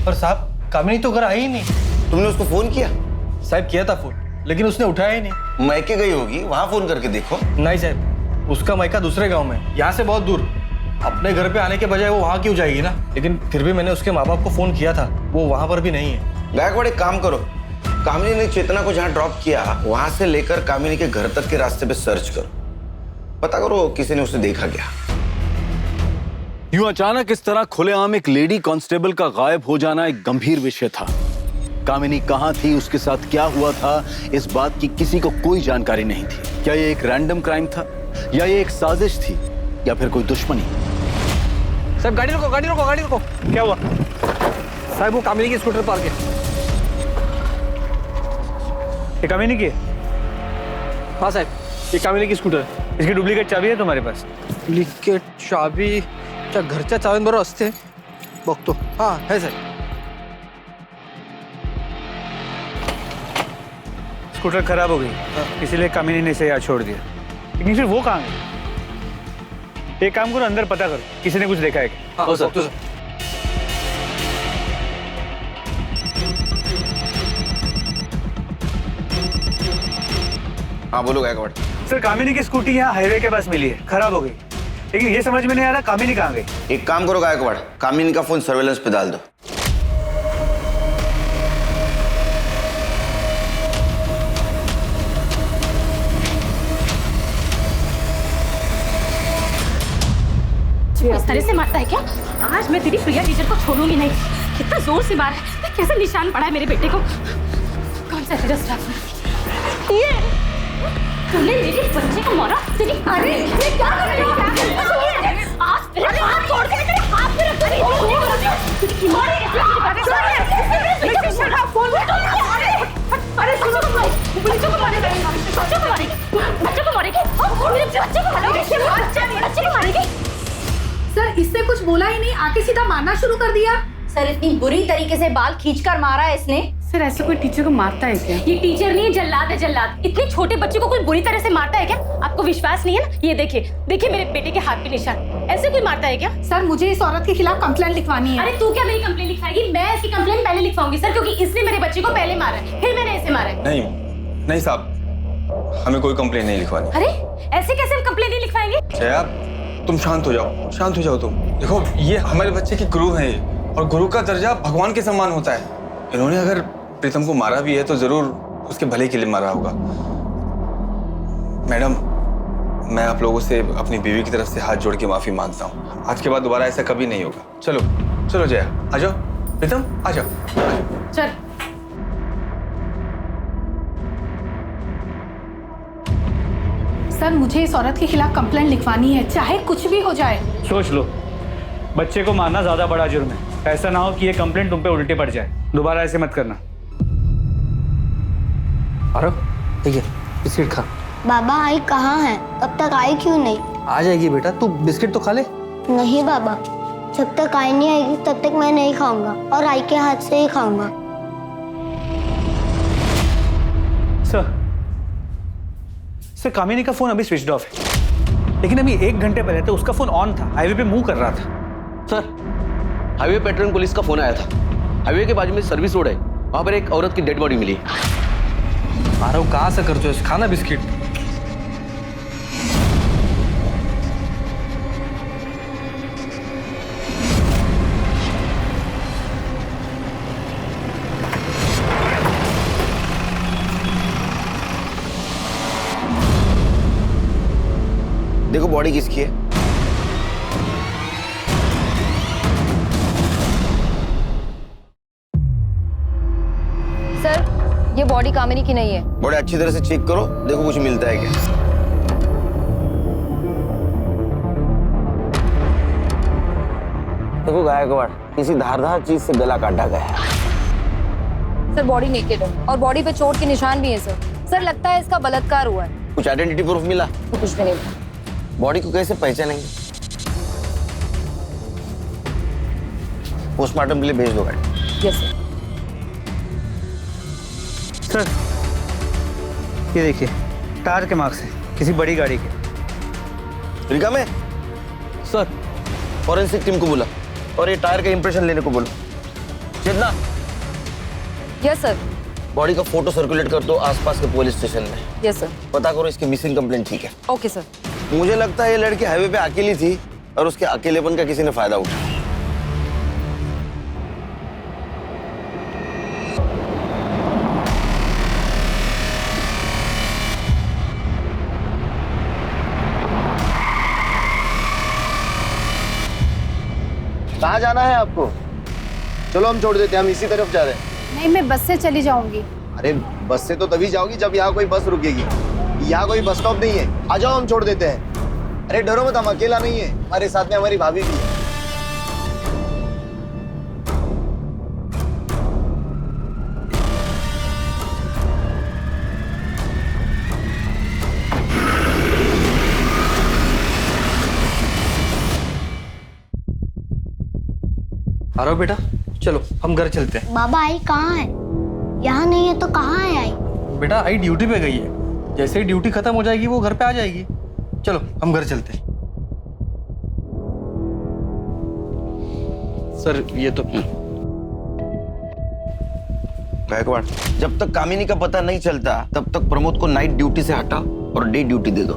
पर साहब कामिनी तो घर आई ही नहीं। तुमने उसको फोन किया? साहब किया था फोन, लेकिन उसने उठाया ही नहीं। मैके गई होगी, वहां फोन करके देखो। नहीं साहब, उसका मैका दूसरे गांव में, यहाँ से बहुत दूर। अपने घर पे आने के बजाय वो वहां क्यों जाएगी ना। लेकिन फिर भी मैंने उसके माँ बाप को फोन किया था, वो वहां पर भी नहीं है। गायकवाड़ एक काम करो, कामिनी ने चेतना को जहां ड्रॉप किया वहां से लेकर कामिनी के घर तक के रास्ते पे सर्च करो, पता करो किसी ने उसे देखा क्या। यूं अचानक इस तरह खुलेआम एक लेडी कांस्टेबल का गायब हो जाना एक गंभीर विषय था। कामिनी कहां थी, उसके साथ क्या हुआ था, इस बात की किसी को कोई जानकारी नहीं थी। क्या ये एक रैंडम क्राइम था या ये एक साजिश थी या फिर कोई दुश्मनी? साहब गाड़ी रोको, गाड़ी रोको, गाड़ी रोको। क्या हुआ साहब? वो कामिनी की स्कूटर पार्क है। ये कामिनी की है? हाँ साहब, ये कामिनी की स्कूटर। इसकी डुप्लीकेट चाबी है तुम्हारे पास? डुप्लीकेट चाबी त्या घरच्या चावींबरोबर असते, बघतो। हाँ है सर। स्कूटर खराब हो गई, इसीलिए कामिनी ने इसे यहाँ छोड़ दिया। लेकिन फिर वो कहाँ गई? एक काम करो, अंदर पता करो किसी ने कुछ देखा है क्या? हाँ सर। हाँ बोलो गायकवाड़। सर कामिनी की स्कूटी यहाँ हाईवे के पास मिली है, खराब हो गई, लेकिन ये समझ में नहीं आ रहा कामिनी कहाँ गई। एक काम करो गायकवाड़, कामिनी का फोन सर्वेलेंस पे डाल दो। इस तरह से मारता है क्या? आज मैं तेरी प्रिया टीचर को छोड़ूंगी नहीं। कितना जोर से मारा है, कैसे निशान पड़ा है मेरे बेटे को। कौन सा तेरा स्टाफ? ये तूने मेरे बच्चे को मारा? तेरी अरे ये क्या कर रही है? आज तेरे हाथ तोड़ के तेरे हाथ पे रख दूंगी। अरे सुनो, बच्चों को मारेगी, बच्चों को मारेगी, बच्चों को मारेगी, मेरे बच्चे को मारेगी, बच्चे को मारेगी। सर इससे कुछ बोला ही नहीं, आके सीधा मारना शुरू कर दिया। सर इतनी बुरी तरीके से बाल खींचकर मारा है इसने। सर ऐसे कोई टीचर को मारता है क्या? ये टीचर नहीं है, जल्लाद है, जल्लाद। इतने छोटे बच्चे को कोई बुरी तरह से मारता है क्या? आपको विश्वास नहीं है ना? ये देखिए, देखिए मेरे बेटे के हाथ पे निशान। ऐसे कोई मारता है क्या? सर मुझे इस औरत के खिलाफ कंप्लेंट लिखवानी है। अरे तू क्या मेरी कंप्लेंट लिखवाएगी? मैं इसकी कंप्लेंट पहले लिखवाऊंगी सर, क्योंकि इसने मेरे बच्चे को पहले मारा है, फिर मैंने इसे मारा है। नहीं साहब, हमें कोई कंप्लेंट नहीं लिखवानी। अरे ऐसे कैसे हम कंप्लेंट नहीं लिखवाएंगे? जया तुम शांत हो जाओ, शांत हो जाओ तुम। देखो ये हमारे बच्चे की गुरु है, और गुरु का दर्जा भगवान के समान होता है। इन्होंने अगर प्रीतम को मारा भी है तो जरूर उसके भले के लिए मारा होगा। मैडम मैं आप लोगों से अपनी बीवी की तरफ से हाथ जोड़ के माफी मांगता हूँ। आज के बाद दोबारा ऐसा कभी नहीं होगा। चलो चलो जया, आ जाओ। प्रीतम आ जाओ। चल। सर मुझे इस औरत के खिलाफ कंप्लेंट लिखवानी है, चाहे कुछ भी हो जाए। सोच लो, बच्चे को मारना ज्यादा बड़ा जुर्म है। ऐसा ना हो कि ये कंप्लेंट तुम पे उल्टे पड़ जाए। दोबारा ऐसे मत करना। अरे ठीक है, बिस्किट खा। बाबा आई कहाँ है? अब तक आई क्यों नहीं? आ जाएगी बेटा, तू बिस्किट तो खा ले। नहीं बाबा, जब तक आई नहीं आएगी तब तक मैं नहीं खाऊंगा, और आई के हाथ से ही खाऊंगा। सर कामिनी का फोन अभी स्विच ऑफ है, लेकिन अभी 1 घंटे पहले तो उसका फोन ऑन था, हाईवे पे मूव कर रहा था। सर हाईवे पेट्रोलिंग पुलिस का फोन आया था। हाईवे के बाजू में सर्विस रोड है, वहां पर एक औरत की डेड बॉडी मिली है। आरव कहाँ से करते हो? खाना बिस्किट। देखो बॉडी किसकी है। सर ये बॉडी कामिनी की नहीं है। बॉडी अच्छी तरह से चेक करो, देखो कुछ मिलता है क्या। देखो गायकवाड़, किसी धारदार चीज से गला काटा गया है। सर बॉडी नेकेड है और बॉडी पे चोट के निशान भी है सर। सर लगता है इसका बलात्कार हुआ है। कुछ आइडेंटिटी प्रूफ मिला? कुछ भी नहीं। बॉडी को कैसे पहचानेंगे? पोस्टमार्टम के लिए भेज दो गाड़ी। Yes sir. ये देखिए टायर के मार्क्स हैं, किसी बड़ी गाड़ी के। रिका में सर फॉरेंसिक टीम को बोला और ये टायर का इंप्रेशन लेने को बोलो। चेतना। Yes sir. बॉडी का फोटो सर्कुलेट कर दो आसपास के पुलिस स्टेशन में। Yes sir. पता करो इसकी मिसिंग कंप्लेंट, ठीक है? Okay sir. मुझे लगता है ये लड़की हाईवे पे अकेली थी और उसके अकेलेपन का किसी ने फायदा उठाया। कहाँ जाना है आपको? चलो हम छोड़ देते हैं, हम इसी तरफ जा रहे हैं। नहीं, मैं बस से चली जाऊंगी। अरे बस से तो तभी जाओगी जब यहाँ कोई बस रुकेगी। यहाँ कोई बस स्टॉप नहीं है, आ जाओ हम छोड़ देते हैं। अरे डरो मत, हम अकेला नहीं है, हमारे साथ में हमारी भाभी भी है। आ रहा हो बेटा, चलो हम घर चलते हैं। बाबा आई कहाँ है? यहाँ नहीं है तो कहाँ है आई? बेटा आई ड्यूटी पे गई है, जैसे ही ड्यूटी खत्म हो जाएगी वो घर पे आ जाएगी। चलो हम घर चलते हैं। सर ये तो गायकवाड़, जब तक कामिनी का पता नहीं चलता तब तक प्रमोद को नाइट ड्यूटी से हटा और डे ड्यूटी दे दो।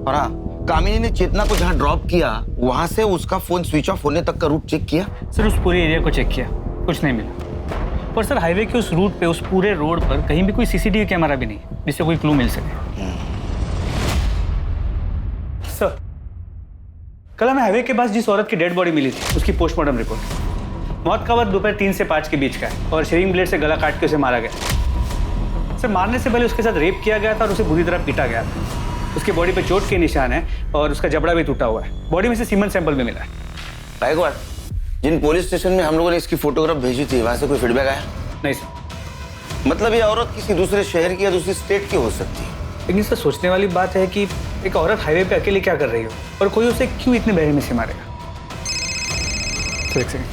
और हाँ, कामिनी ने चेतना को जहाँ ड्रॉप किया वहां से उसका फोन स्विच ऑफ होने तक का रूट चेक किया? सर उस पूरे एरिया को चेक किया, कुछ नहीं मिला। पर सर हाईवे के उस रूट पे, उस पूरे रोड पर कहीं भी कोई सीसीटीवी कैमरा भी नहीं जिससे कोई क्लू मिल सके। सर कल हमें हाईवे के पास जिस औरत की डेड बॉडी मिली थी उसकी पोस्टमार्टम रिपोर्ट, मौत का वक्त दोपहर 3 से 5 के बीच का है और शेविंग ब्लेड से गला काट के उसे मारा गया। सर मारने से पहले उसके साथ रेप किया गया था और उसे बुरी तरह पीटा गया था। उसकी बॉडी पे चोट के निशान है और उसका जबड़ा भी टूटा हुआ है। बॉडी में से सीमेंट सैंपल भी मिला है। गायकवाड़, जिन पुलिस स्टेशन में हम लोगों ने इसकी फोटोग्राफ भेजी थी वहां से कोई फीडबैक आया? नहीं सर। मतलब ये औरत किसी दूसरे शहर की या दूसरी स्टेट की हो सकती है। लेकिन सर सोचने वाली बात है कि एक औरत हाईवे पे अकेले क्या कर रही हो और कोई उसे क्यों इतने बेरहमी से मारेगा। एक सेकंड।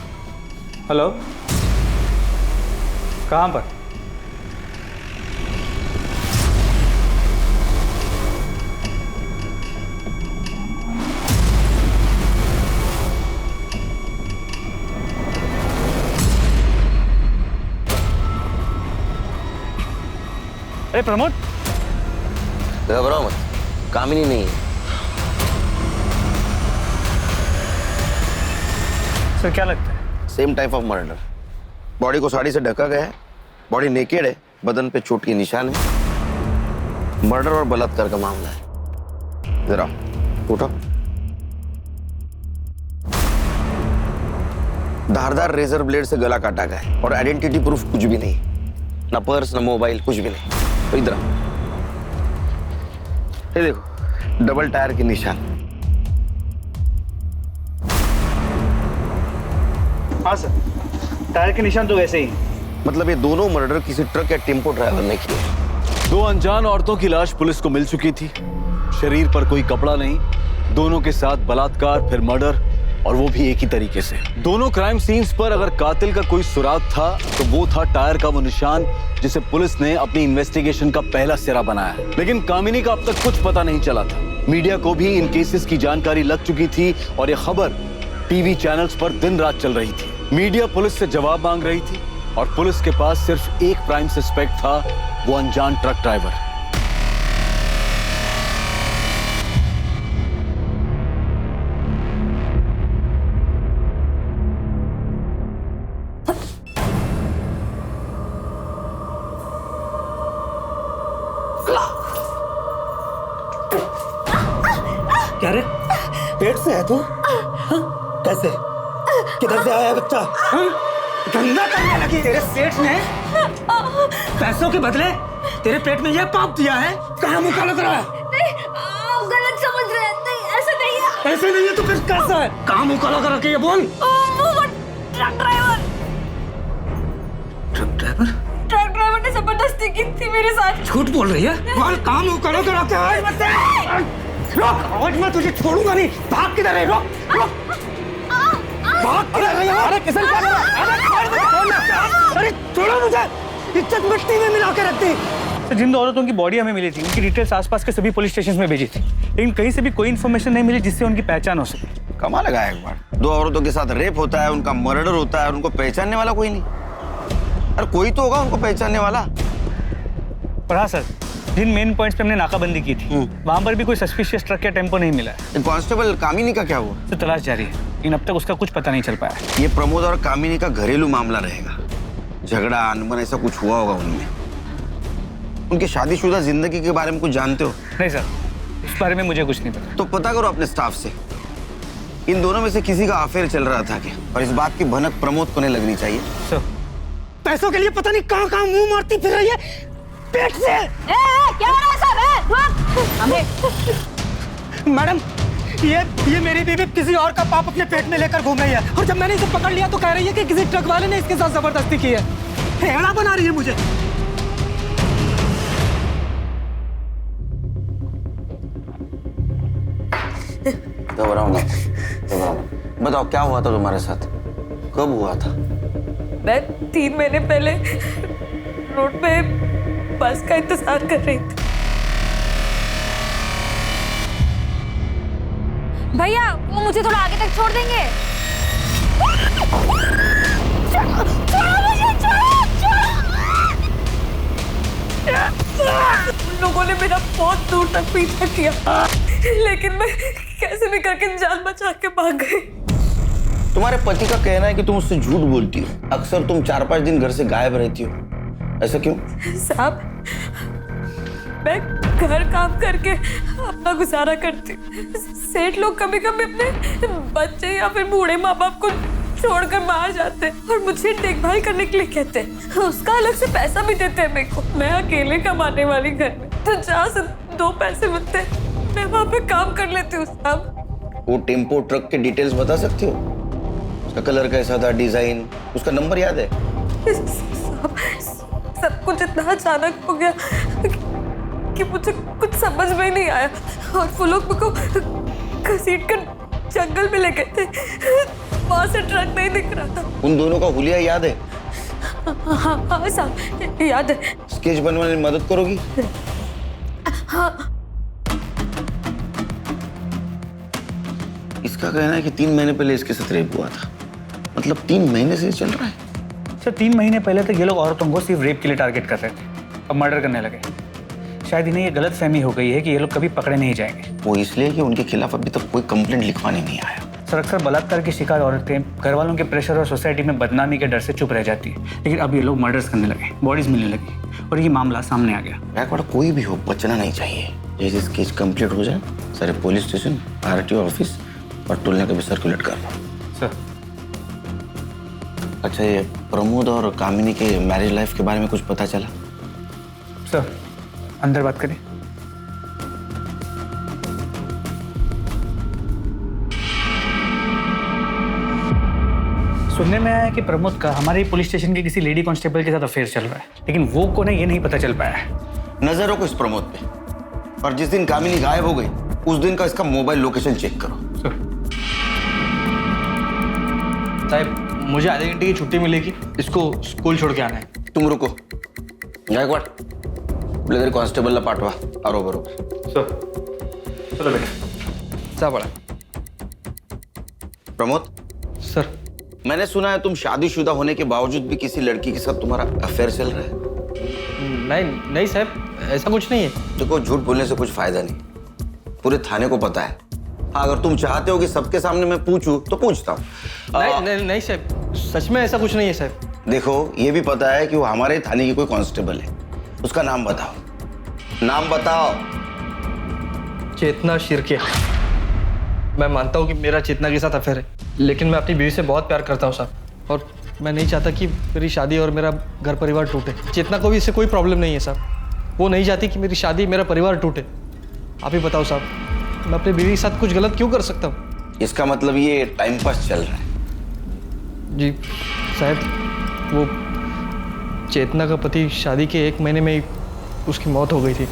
हेलो, कहाँ पर? अरे प्रमोद, घबराओ मत, कामिनी नहीं है। सर क्या लगता है? Same type of murder. Body को साड़ी से ढका गया है, बॉडी नेकेड है, बदन पे चोट के निशान है। मर्डर और बलात्कार का मामला है। जरा उठो। धारदार रेजर ब्लेड से गला काटा गया है और आइडेंटिटी प्रूफ कुछ भी नहीं, ना पर्स ना मोबाइल, कुछ भी नहीं। तो इधर ये देखो, डबल टायर के निशान। हाँ सर, टायर के निशान तो वैसे ही। मतलब ये दोनों मर्डर किसी ट्रक या टेम्पो ड्राइवर ने किए। 2 अनजान औरतों की लाश पुलिस को मिल चुकी थी। शरीर पर कोई कपड़ा नहीं, दोनों के साथ बलात्कार फिर मर्डर, और वो भी एक ही तरीके से। दोनों क्राइम सीन्स पर अगर कातिल का कोई सुराग था तो वो था टायर का वो निशान जिसे पुलिस ने अपनी इन्वेस्टिगेशन का पहला सिरा बनाया। लेकिन कामिनी का अब तक कुछ पता नहीं चला था। मीडिया को भी इन केसेस की जानकारी लग चुकी थी और ये खबर टीवी चैनल्स पर दिन रात चल रही थी। मीडिया पुलिस से जवाब मांग रही थी और पुलिस के पास सिर्फ एक प्राइम सस्पेक्ट था, वो अनजान ट्रक ड्राइवर। क्या रे, पेट से है तू? कैसे, किधर से आया बच्चा? गंदा करने लगी। तेरे सेठ ने पैसों के बदले तेरे पेट में यह पाप दिया है? कहाँ मुंह काला करा है? नहीं, आप गलत समझ रहे हैं। नहीं, ऐसा नहीं है। ऐसे नहीं है तो फिर कैसा है? कहाँ मुंह काला करा के ये बोल। वो truck driver. Truck driver? Truck driver ने जबरदस्ती की थी मेरे साथ। झूठ बोल रही है? बोल, कहाँ मुंह काला करा के आया? रोक, आज मैं तुझे छोड़ूंगा नहीं। भाग किधर है? रोक, रोक। भाग किधर है? अरे किसन क्या कर रहा है? अरे छोड़ो मुझे, इज्जत मिट्टी में मिला के रख दी। जिन 2 औरतों की बॉडी हमें मिली थी उनकी डिटेल्स आसपास के सभी पुलिस स्टेशन में भेजी थी, लेकिन कहीं से भी कोई इन्फॉर्मेशन नहीं मिली जिससे उनकी पहचान हो सके। कमाल लगा एक बार, 2 औरतों के साथ रेप होता है, उनका मर्डर होता है, उनको पहचानने वाला कोई नहीं। अरे कोई तो होगा उनको पहचानने वाला। पर हाँ सर, जिन मेन पॉइंट्स पे हमने नाकाबंदी की थी वहां पर भी कोई सस्पिशियस ट्रक या टेम्पो नहीं मिला है। कांस्टेबल कामिनी का क्या हुआ? तो तलाश जारी है, लेकिन अब तक उसका कुछ पता नहीं चल पाया। ये प्रमोद और कामिनी का घरेलू मामला रहेगा। झगड़ा अनबन ऐसा कुछ हुआ होगा उनमें। उनकी शादीशुदा जिंदगी के बारे में कुछ जानते हो? नहीं सर, इस बारे में मुझे कुछ नहीं पता। तो पता करो अपने स्टाफ से, इन दोनों में से किसी का अफेयर चल रहा था क्या? और इस बात की भनक प्रमोद को नहीं लगनी चाहिए। सर, पैसों के लिए पता नहीं कहाँ कहाँ मुंह मारती फिर रही है पेट से। क्या हो रहा है सब? मैडम, ये मेरी बीवी किसी और का पाप अपने पेट में लेकर घूम रही है, और जब मैंने इसे पकड़ लिया तो कह रही है कि किसी ट्रक वाले ने इसके साथ जबरदस्ती की है। हेड़ा बना रही है मुझे। घबराओ ना, घबराओ ना। बताओ क्या हुआ था तुम्हारे साथ, कब हुआ था? मैं 3 महीने पहले रोड पे बस का इंतजार कर रही थी। भैया वो मुझे थोड़ा आगे तक छोड़ देंगे? उन लोगों ने मेरा बहुत दूर तक पीछा किया, लेकिन मैं कैसे भी करके जान बचा के भाग गई। तुम्हारे पति का कहना है कि तुम उससे झूठ बोलती हो, अक्सर तुम 4-5 दिन घर से गायब रहती हो, ऐसा क्यों? साहब, मैं घर काम करके अपना गुजारा करती। सेठ लोग कभी कभी अपने बच्चे या फिर बूढ़े माँ बाप को छोड़कर बाहर जाते हैं और मुझे देखभाल करने के लिए कहते हैं। उसका अलग से पैसा भी देते हैं मेरे को। मैं अकेले कमाने वाली घर में, तो जहाँ से 2 पैसे मिलते हैं मैं वहाँ पे काम कर लेती हूँ। साहब, वो टेम्पो ट्रक के डिटेल्स बता सकते हो? उसका कलर कैसा था, डिजाइन, उसका नंबर याद है? सब कुछ इतना अचानक हो गया कि मुझे कुछ समझ में नहीं आया, और वो लोग मुझको घसीट कर जंगल में ले गए थे। वहां से ट्रक नहीं दिख रहा था। उन दोनों का हुलिया याद है? हाँ साहब, याद है। स्केच बनवाने में मदद करोगी? हाँ। इसका कहना है कि 3 महीने पहले इसके साथ रेप हुआ था। मतलब 3 महीने से चल रहा है? सर 3 महीने पहले तक ये लोग औरतों को सिर्फ रेप के लिए टारगेट कर रहे थे, अब मर्डर करने लगे। शायद इन्हें ये गलत फहमी हो गई है कि ये लोग कभी पकड़े नहीं जाएंगे। वो इसलिए कि उनके खिलाफ अभी तक कोई कंप्लेंट लिखवाने नहीं आया। सर अक्सर बलात्कार की शिकार औरतें घर वालों के प्रेशर और सोसाइटी में बदनामी के डर से चुप रह जाती है, लेकिन अब ये लोग मर्डर्स करने लगे, बॉडीज मिलने लगी और ये मामला सामने आ गया। बैकवर्ड कोई भी हो, बचना नहीं चाहिए। जैसे केस कंप्लीट हो जाए सारे पुलिस स्टेशन, आरटीओ ऑफिस और टोलना का भी सर्कुलेट कर दो। सर अच्छा, ये प्रमोद और कामिनी के मैरिज लाइफ के बारे में कुछ पता चला? सर अंदर बात करें। सुनने में आया है कि प्रमोद का हमारे पुलिस स्टेशन के किसी लेडी कांस्टेबल के साथ अफेयर चल रहा है, लेकिन वो कौन है ये नहीं पता चल पाया है। नजर रखो इस प्रमोद पे, और जिस दिन कामिनी गायब हो गई उस दिन का इसका मोबाइल लोकेशन चेक करो। साहब, मुझे आधे घंटे की छुट्टी मिलेगी, इसको स्कूल छोड़ के आना है। तुम रुको, गायकवाड़ ब्लेजर कांस्टेबल ला पाठवा आरो बरोबर। सर चलो बेटा। सा बड़ा प्रमोद सर, मैंने सुना है तुम शादीशुदा होने के बावजूद भी किसी लड़की के साथ तुम्हारा अफेयर चल रहा है। नहीं साहब, ऐसा कुछ नहीं है। देखो, झूठ बोलने से कुछ फायदा नहीं, पूरे थाने को पता है। हाँ, अगर तुम चाहते हो कि सबके सामने मैं पूछूं तो पूछता हूँ। नहीं साहब, सच में ऐसा कुछ नहीं है साहब। देखो, ये भी पता है कि वो हमारे थाने की कोई कांस्टेबल है, उसका नाम बताओ, नाम बताओ। चेतना शिर्के। मैं मानता हूँ कि मेरा चेतना के साथ अफेयर है, लेकिन मैं अपनी बीवी से बहुत प्यार करता हूँ साहब, और मैं नहीं चाहता कि मेरी शादी और मेरा घर परिवार टूटे। चेतना को भी इससे कोई प्रॉब्लम नहीं है साहब, वो नहीं चाहती कि मेरी शादी मेरा परिवार टूटे। आप ही बताओ साहब, मैं अपनी बीवी के साथ कुछ गलत क्यों कर सकता हूँ? इसका मतलब ये टाइम पास चल रहा है? जी साहब, वो चेतना का पति शादी के 1 महीने में ही उसकी मौत हो गई थी।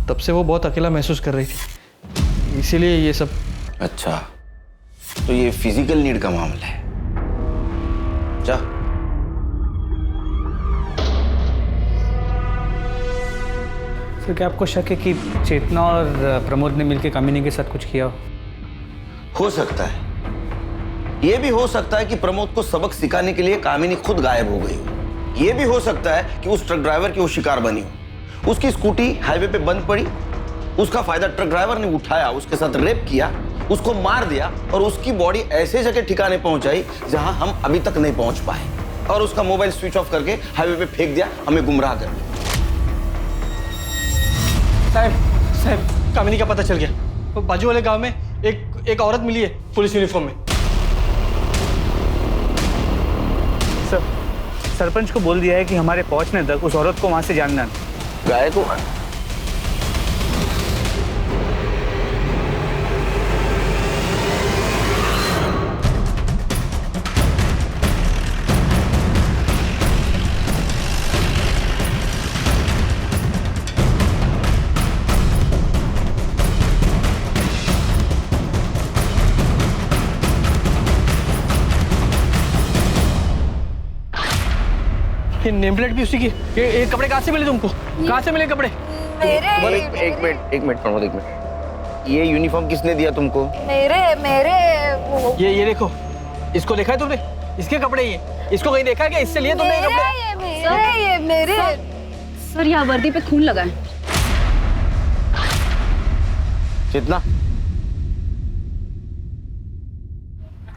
तब से वो बहुत अकेला महसूस कर रही थी, इसीलिए ये सब। अच्छा, तो ये फिजिकल नीड का मामला है। जा। सर क्या आपको शक है कि चेतना और प्रमोद ने मिलकर कामिनी के साथ कुछ किया हो सकता है। ये भी हो सकता है कि प्रमोद को सबक सिखाने के लिए कामिनी खुद गायब हो गई हो। ये भी हो सकता है कि उस ट्रक ड्राइवर की वो शिकार बनी हो। उसकी स्कूटी हाईवे पे बंद पड़ी, उसका फायदा ट्रक ड्राइवर ने उठाया, उसके साथ रेप किया, उसको मार दिया और उसकी बॉडी ऐसे जगह ठिकाने पहुंचाई जहां हम अभी तक नहीं पहुंच पाए, और उसका मोबाइल स्विच ऑफ करके हाईवे पे फेंक दिया, हमें गुमराह कर दिया। साहब कामिनी का पता चल गया। तो बाजू वाले गांव में एक औरत मिली है पुलिस यूनिफॉर्म में। सर, सरपंच को बोल दिया है कि हमारे पहुंचने तक उस औरत को वहां से जानना। गायकवाड़, ये नेम प्लेट भी उसी की। ये कपड़े कहाँ से मिले तुमको? कहाँ से मिले कपड़े? एक मिनट प्रमोद, एक मिनट। ये यूनिफॉर्म किसने दिया तुमको? मेरे ये देखो, इसको देखा है तुमने? इसके कपड़े ये, इसको कहीं देखा है क्या? इससे लिए तुमने कपड़े? ये मेरे। सर यहाँ वर्दी पे खून लगा है। चेतना,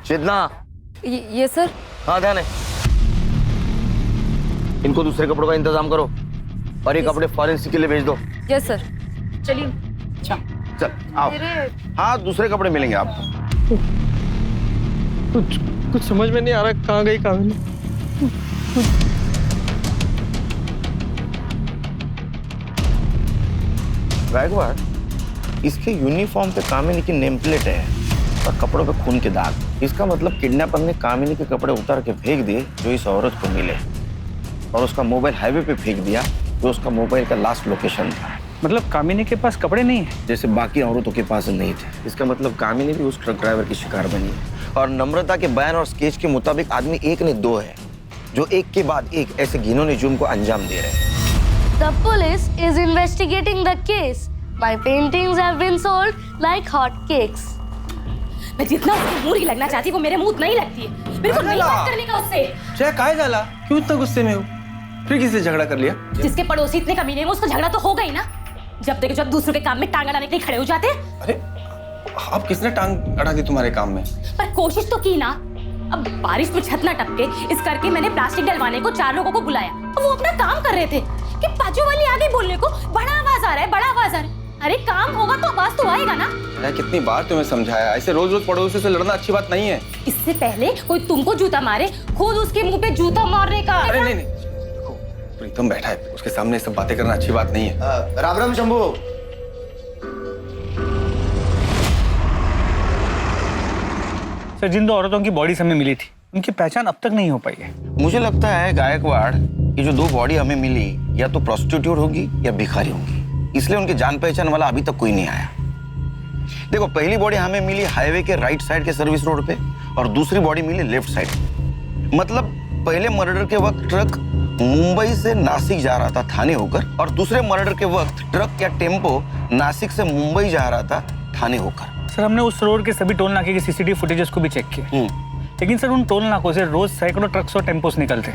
चेतना। ये सर। हाँ ध्यान है। इनको दूसरे कपड़ों का इंतजाम करो और ये कपड़े फॉरेंसिक के लिए भेज दो। Yes sir. चलिए। अच्छा चल आओ। हाँ दूसरे कपड़े मिलेंगे आपको। कुछ समझ में नहीं आ रहा कहाँ गई कामिनी। गायकवाड़, इसके यूनिफॉर्म पे कामिनी की नेम प्लेट है और कपड़ों पे खून के दाग। इसका मतलब किडनैपर ने कामिनी के कपड़े उतार के फेंक दिए जो इस औरत को मिले, और उसका मोबाइल हाईवे पे फेंक दिया जो उसका मोबाइल का लास्ट लोकेशन था। मतलब कामिनी के पास कपड़े नहीं है जैसे बाकी औरतों के पास नहीं थे। इसका मतलब कामिनी भी उस ट्रक ड्राइवर की शिकार बनी है। और नम्रता के बयान और स्केच के मुताबिक आदमी एक ने दो है जो एक के बाद एक ऐसे घिनौने जुर्म को अंजाम दे रहे हैं। The police is investigating the case. My paintings have been sold like hot cakes. मैं जितना उसके मुंह ही लगना चाहती वो मेरे मुंह नहीं लगती है। मेरे को नहीं बात करने का उससे। क्या काहे जाला? क्यों इतना गुस्से में हो? फिर किससे झगड़ा कर लिया? जिसके पड़ोसी इतने कमीने हैं उसका झगड़ा तो होगा ही ना। जब देखो जब दूसरों के काम में टांग अड़ाने के लिए खड़े हो जाते हैं। अरे अब किसने टांग अड़ा दी तुम्हारे काम में? पर कोशिश तो की ना। अब बारिश में छत ना टपके इस करके मैंने प्लास्टिक डलवाने को 4 लोगों को बुलाया। वो अपना काम कर रहे थे कि बाजू वाली आ गई बोलने को, बड़ा आवाज आ रहा है, बड़ा आवाज आ रहा है। अरे काम होगा तो आवाज तो आएगा ना। कितनी बार तुम्हें समझाया, ऐसे रोज रोज पड़ोसी से लड़ना अच्छी बात नहीं है। इससे पहले कोई तुमको जूता मारे, खुद उसके मुंह पे जूता मारने का। अरे नहीं, प्रीतम बैठा है, उसके सामने सब बातें करना अच्छी बात नहीं है। राम राम शंभू। सर, जिन 2 औरतों की बॉडी हमें मिली थी उनकी पहचान अब तक नहीं हो पाई है। मुझे लगता है गायकवाड़, ये जो 2 बॉडी हमें मिली या तो प्रोस्टिट्यूट होगी या भिखारी होगी, इसलिए उनकी जान पहचान वाला अभी तक कोई नहीं आया। देखो, पहली बॉडी हमें मिली हाईवे के राइट साइड के सर्विस रोड पे और दूसरी बॉडी मिली लेफ्ट साइड। मतलब पहले मर्डर के वक्त ट्रक मुंबई से नासिक जा रहा था थाने होकर, और दूसरे मर्डर के वक्त ट्रक या टेम्पो नासिक से मुंबई जा रहा था थाने होकर। सर, हमने उस रोड के सभी टोल नाके के सीसीटीवी फुटेजेस को भी चेक किया, लेकिन सर उन टोल नाकों से रोज सैकड़ों ट्रक्स और टेम्पोस निकलते।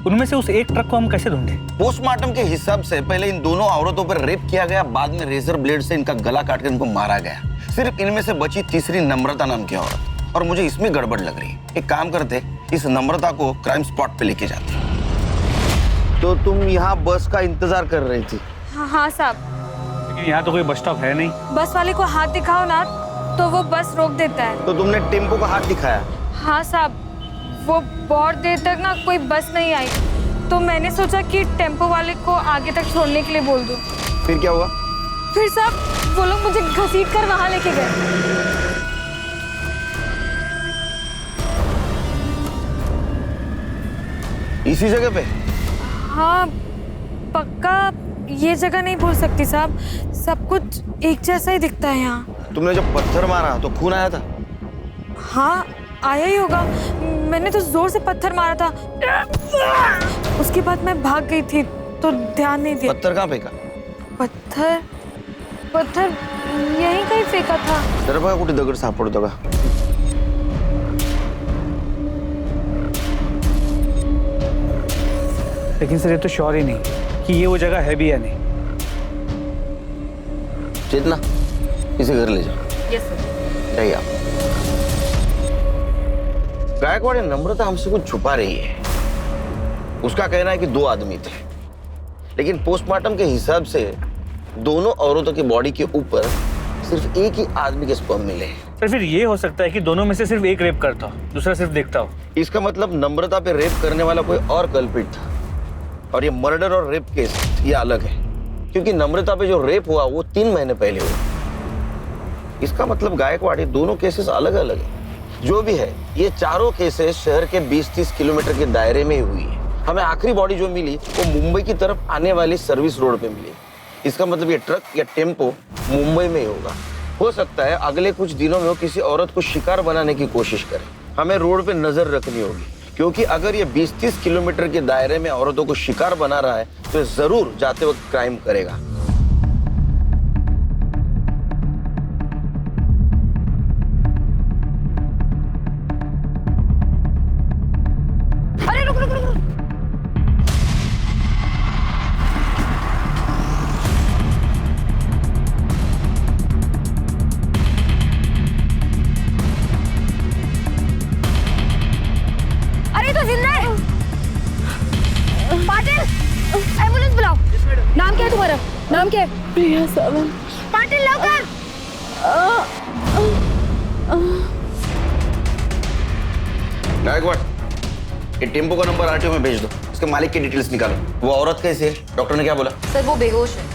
उनमें से उस एक ट्रक को हम कैसे ढूंढे? पोस्टमार्टम के हिसाब से पहले इन दोनों औरतों पर रेप किया गया, बाद में रेजर ब्लेड से इनका गला काट कर इनको मारा गया। सिर्फ इनमें से बची तीसरी नम्रता नाम की औरत, और मुझे इसमें गड़बड़ लग रही है। एक काम करते, इस नम्रता को क्राइम स्पॉट पे लेके जाते। तो तुम यहाँ बस का इंतजार कर रही थी? हाँ साहब। लेकिन यहाँ तो कोई बस स्टॉप है नहीं। बस वाले को हाथ दिखाओ ना तो वो बस रोक देता है। तो तुमने टेम्पो का हाथ दिखाया? हाँ साहब, वो बहुत देर तक ना कोई बस नहीं आई, तो मैंने सोचा कि टेम्पो वाले को आगे तक छोड़ने के लिए बोल दूं। फिर क्या हुआ? फिर साहब वो लोग मुझे घसीट कर वहां लेके गए। इसी जगह पे? हाँ पक्का ये जगह नहीं भूल सकती साहब, सब कुछ एक जैसा ही दिखता है यहाँ। तुमने जब पत्थर मारा तो खून आया था? हाँ आया ही होगा, मैंने तो जोर से पत्थर मारा था। उसके बाद मैं भाग गई थी तो ध्यान नहीं दिया। पत्थर कहाँ फेंका? पत्थर यहीं कहीं फेंका था। जरा बघा कुठे दगड सापडतो का? लेकिन सर ये तो श्योर ही नहीं कि ये वो जगह है भी या नहीं। चेतना, इसे घर ले जाओ। Yes sir. जाइए आप। गायकवाड़ नम्रता हमसे कुछ छुपा रही है। उसका कहना है कि 2 आदमी थे, लेकिन पोस्टमार्टम के हिसाब से दोनों औरतों की बॉडी के ऊपर सिर्फ एक ही आदमी के स्पर्म मिले हैं। सर फिर ये हो सकता है कि दोनों में से सिर्फ एक रेप करता हो, दूसरा सिर्फ देखता हो। इसका मतलब नम्रता पे रेप करने वाला कोई और कल्प्रिट था, और ये मर्डर और रेप केस ये अलग है, क्योंकि नम्रता पे जो रेप हुआ वो 3 महीने पहले हुआ। इसका मतलब गायकवाड़ ये दोनों केसेस अलग अलग है। जो भी है, ये चारों केसेस शहर के 20-30 किलोमीटर के दायरे में ही हुई है। हमें आखिरी बॉडी जो मिली वो मुंबई की तरफ आने वाली सर्विस रोड पे मिली। इसका मतलब ये ट्रक या टेम्पो मुंबई में ही होगा। हो सकता है अगले कुछ दिनों में वो किसी औरत को शिकार बनाने की कोशिश करे। हमें रोड पे नजर रखनी होगी, क्योंकि अगर ये 20-30 किलोमीटर के दायरे में औरतों को शिकार बना रहा है तो जरूर जाते वक्त क्राइम करेगा। अरे रुक रुक रुक रुक। अरे तो जिंदा है। पाटिल, एम्बुलेंस बुलाओ। नाम क्या है तुम्हारा? नाम क्या है? प्रिया सावंत। पाटिल लवकर। गायकवाड़, ये टेम्पो का नंबर आरटीओ में भेज दो। उसके मालिक की डिटेल्स निकालो। वो औरत कैसी है? डॉक्टर ने क्या बोला? सर वो बेहोश है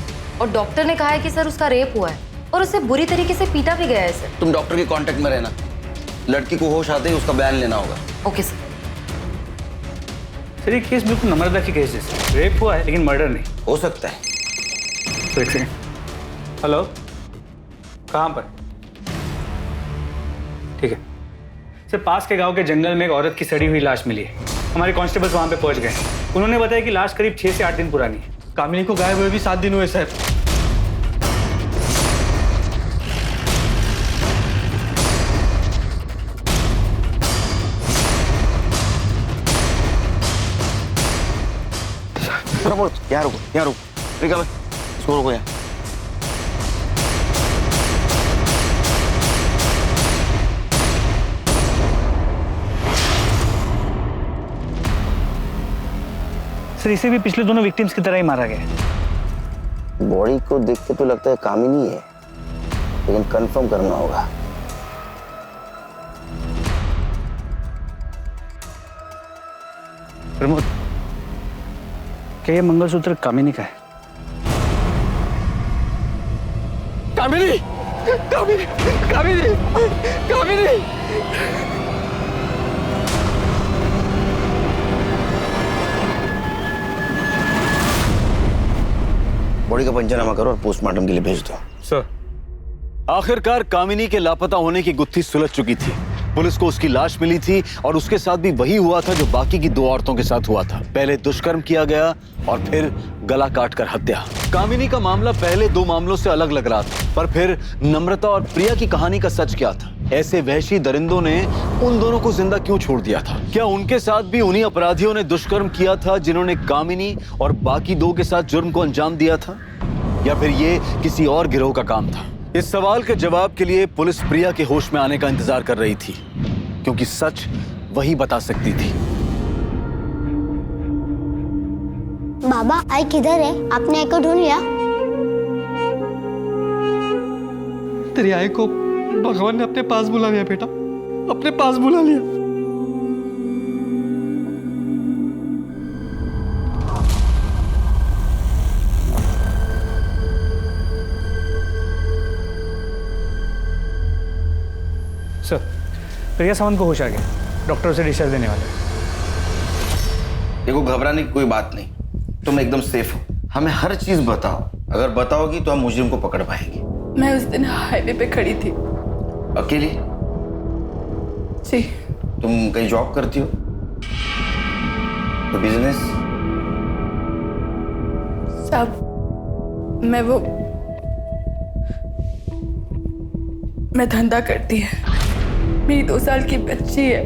और डॉक्टर ने कहा है कि सर उसका रेप हुआ है और उसे बुरी तरीके से पीटा भी गया है सर। तुम डॉक्टर के कांटेक्ट में रहना। लड़की को होश आते ही उसका बयान लेना होगा। Okay sir. सर ये केस बिल्कुल नम्रता की केस है। रेप हुआ है लेकिन मर्डर नहीं। हो सकता है। तो एक सेकंड। हेलो, कहाँ पर? ठीक है सर, पास के गांव के जंगल में एक औरत की सड़ी हुई लाश मिली है। हमारे कांस्टेबल्स वहां पे पहुंच गए। उन्होंने बताया कि लाश करीब 6 से 8 दिन पुरानी है। कामिनी को गायब हुए भी 7 दिन हुए सर। प्रमोद, यहाँ रुको, यहाँ रुको। रिका भाई, इसको रुको यहाँ। सर इसे भी पिछले दोनों विक्टिम्स की तरह ही मारा गया। बॉडी को देख के तो लगता है कामिनी है, लेकिन कंफर्म करना होगा। प्रमोद, क्या ये मंगलसूत्र कामिनी का है? कामिनी, कामिनी, कामिनी, कामिनी। बॉडी का पंचनामा करो और पोस्टमार्टम के लिए भेज दो। सर, आखिरकार कामिनी के लापता होने की गुत्थी सुलझ चुकी थी। पुलिस को उसकी लाश मिली थी और उसके साथ भी वही हुआ था जो बाकी की 2 औरतों के साथ हुआ था। पहले दुष्कर्म किया गया और फिर गला काटकर हत्या। कामिनी का मामला पहले 2 मामलों से अलग लग रहा था, पर फिर नम्रता और प्रिया की कहानी का सच क्या था? ऐसे वहशी दरिंदों ने उन दोनों को जिंदा क्यों छोड़ दिया था? क्या उनके साथ भी उन्हीं अपराधियों ने दुष्कर्म किया था जिन्होंने कामिनी और बाकी 2 के साथ जुर्म को अंजाम दिया था, या फिर ये किसी और गिरोह का काम था? इस सवाल के जवाब के लिए पुलिस प्रिया के होश में आने का इंतजार कर रही थी, क्योंकि सच वही बता सकती थी। बाबा, आई किधर है? आपने आई को ढूंढ लिया? तेरी आई को भगवान ने अपने पास बुला लिया बेटा, अपने पास बुला लिया। सर, प्रिया सावंत को होश आ गया। डॉक्टर उसे डिस्चार्ज देने वाले। देखो, घबराने की कोई बात नहीं। तुम एकदम सेफ हो। हमें हर चीज बताओ। अगर बताओगी तो हम मुजरिम को पकड़ पाएंगे। मैं उस दिन हाईवे पे खड़ी थी। अकेली? जी। तुम कहीं जॉब करती हो? तो बिजनेस? सब मैं धंधा करती है। मेरी 2 साल की बच्ची है।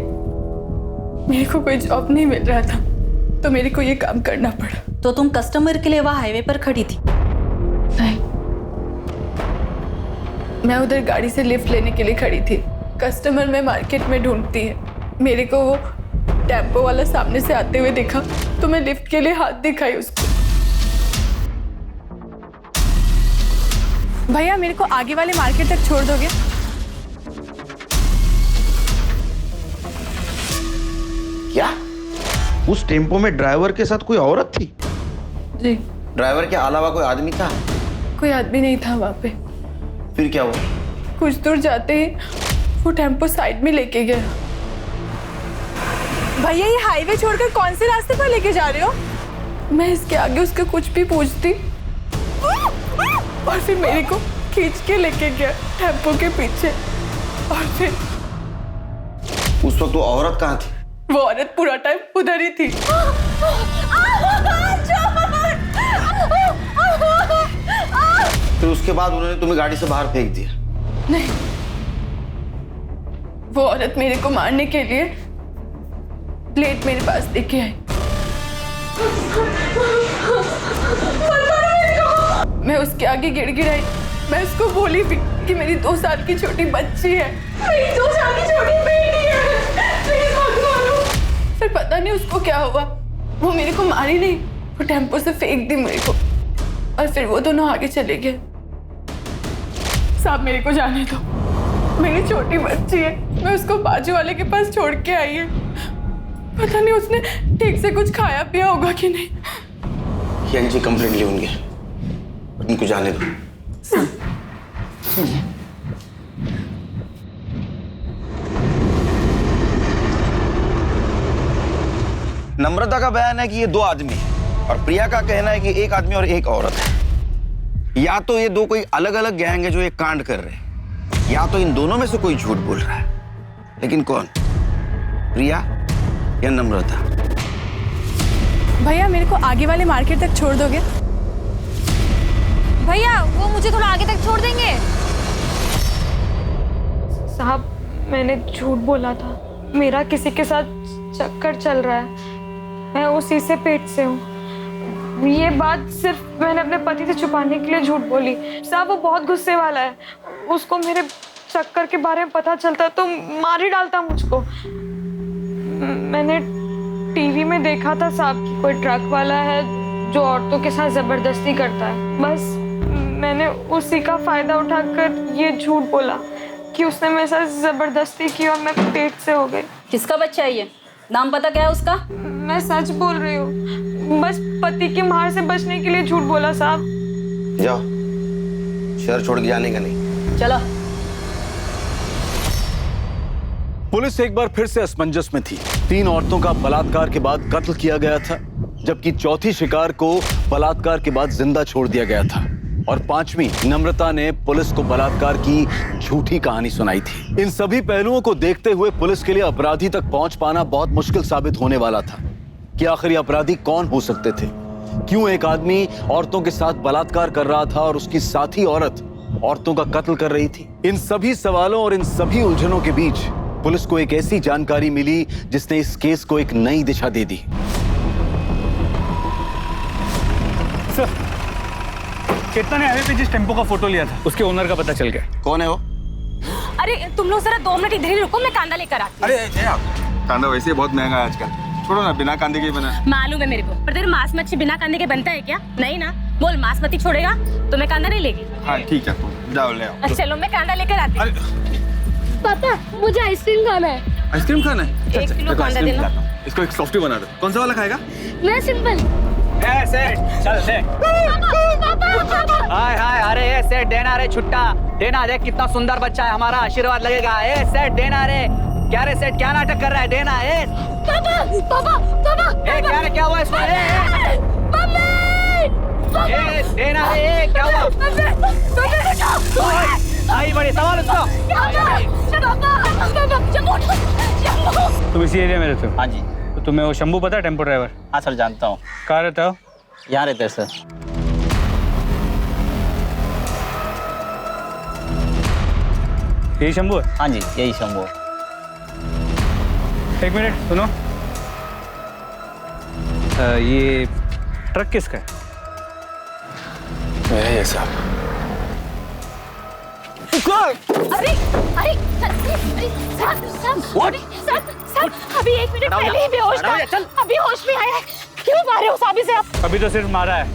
मेरे को कोई जॉब नहीं मिल रहा था, तो मेरे को ये काम करना पड़ा। तो तुम कस्टमर के लिए वहाँ हाईवे पर खड़ी थी? नहीं, मैं उधर गाड़ी से लिफ्ट लेने के लिए खड़ी थी। कस्टमर में मार्केट में ढूंढती है, मेरे को वो टेम्पो वाला सामने से आते हुए देखा तो मैं लिफ्ट के लिए हाथ दिखाई उसको। भैया मेरे को आगे वाले मार्केट तक छोड़ दोगे? क्या उस टेम्पो में ड्राइवर के साथ कोई औरत थी? जी। ड्राइवर के अलावा कोई आदमी था? कोई आदमी नहीं था वहाँ पे। फिर क्या हुआ? कुछ दूर जाते ही वो टेम्पो साइड में लेके गया। भैया ये हाईवे छोड़कर कौन से रास्ते पर लेके जा रहे हो? मैं इसके आगे उसका कुछ भी पूछती और फिर मेरे को खींच के लेके गया टेम्पो के पीछे। और फिर उस वक्त वो औरत कहाँ थी? वो औरत पूरा टाइम उधर ही थी। फिर उसके बाद उन्होंने तुम्हें गाड़ी से बाहर फेंक दिया? नहीं, वो औरत मेरे को मारने के लिए प्लेट मेरे पास लेके आई। मैं उसके आगे गिड़गिड़ाई। मैं उसको बोली भी कि मेरी 2 साल की छोटी बच्ची है, मेरी 2 साल की छोटी बेटी है, प्लीज मत मारो। फिर पता नहीं उसको क्या हुआ, वो मेरे को मारी नहीं, वो टेम्पो से फेंक दी मेरे को और फिर वो दोनों आगे चले गए। साहब मेरे को जाने दो, मेरी छोटी बच्ची है, मैं उसको बाजू वाले के पास छोड़ के आई है। पता नहीं उसने ठीक से कुछ खाया पिया होगा कि नहीं। जी कंप्लेंट ले होंगे, उनको जाने दो। नम्रता का बयान है कि ये 2 आदमी है और प्रिया का कहना है कि 1 आदमी और 1 औरत है। या तो ये 2 कोई अलग अलग गैंग है जो ये कांड कर रहे हैं, या तो इन दोनों में से कोई झूठ बोल रहा है। लेकिन कौन? प्रिया या नम्रता? भैया मेरे को आगे वाले मार्केट तक छोड़ दोगे? भैया वो मुझे थोड़ा आगे तक छोड़ देंगे? साहब मैंने झूठ बोला था, मेरा किसी के साथ चक्कर चल रहा है, मैं उसी से पेट से हूँ। ये बात सिर्फ मैंने अपने पति से छुपाने के लिए झूठ बोली। साहब वो बहुत गुस्से वाला है, उसको मेरे चक्कर के बारे में पता चलता तो मार ही डालता मुझको। मैंने टीवी में देखा था साहब कि कोई ट्रक वाला है जो औरतों के साथ जबरदस्ती करता है, बस मैंने उसी का फायदा उठाकर ये झूठ बोला कि उसने मेरे साथ जबरदस्ती की और मैं पेट से हो गई। किसका बच्चा है ये? नाम पता क्या है उसका? मैं सच बोल रही हूँ, बस पति की मार से बचने के लिए झूठ बोला साहब। जाओ, शहर छोड़ के जाने का नहीं। चलो। पुलिस एक बार फिर से असमंजस में थी। 3 औरतों का बलात्कार के बाद कत्ल किया गया था, जबकि चौथी शिकार को बलात्कार के बाद जिंदा छोड़ दिया गया था और 5वीं नम्रता ने पुलिस को बलात्कार की झूठी कहानी सुनाई थी। इन सभी पहलुओं को देखते हुए पुलिस के लिए अपराधी तक पहुंच पाना बहुत मुश्किल साबित होने वाला था कि आखिर ये अपराधी कौन हो सकते थे। क्यों एक आदमी औरतों के साथ बलात्कार कर रहा था और उसकी साथी औरत औरतों का कत्ल कर रही थी? इन सभी सवालों और इन सभी उलझनों के बीच पुलिस को एक ऐसी जानकारी मिली जिसने इस केस को एक नई दिशा दे दी। सर, चेतना ने हाईवे पे जिस टेम्पो का फोटो लिया था उसके ओनर का पता चल गया। कौन है वो? अरे तुम लोग जरा 2 मिनट इधर ही रुको, मैं कांदा लेकर आती हूँ। अरे कांदा वैसे बहुत महंगा है आजकल, छोड़ो ना, बिना कांदे के बना। मालूम है मेरे को, पर तेरे मांस मच्छी बिना कांदे के बनता है क्या? नहीं ना, बोल मांस मच्छी छोड़ेगा तो मैं कांदा नहीं लेगी। हाँ ठीक है, जाओ ले आओ। चलो मैं कांदा लेकर आती हूँ। पापा मुझे आइसक्रीम खाना है। आइसक्रीम खाना है? 1 किलो कांदा देना। इसको एक सॉफ्टी बना दो। कौन सा वाला खाएगा? मैं सिंपल। चल दे। हाय हाय, अरे ये सेठ देना रे छुट्टा देना, देख कितना सुंदर बच्चा है हमारा, आशीर्वाद लगेगा। ए सेठ देना रे। क्या रे सेठ, क्या नाटक कर रहा है? देना। ए पापा पापा पापा ए क्या रे, क्या हुआ इसको? मम्मी ए देना रे। ए क्या हुआ? आई बड़ी सवाल उसको। तुम इसी एरिया में रहते हो? हाँ जी। तो तुम्हें वो शंभू पता है, टेम्पो ड्राइवर? हाँ सर जानता हूँ। कहाँ रहते हो? यहाँ रहते हैं सर। यही शंभू है? हाँ जी यही शंभू। 1 मिनट सुनो। ये ट्रक किसका है? मेरा ये साहब। अरे अरे साहब अभी 1 मिनट पहले ही बेहोश था, अभी होश में आया है। क्यों मारे हो साहब इसे आप? अभी तो सिर्फ मारा है,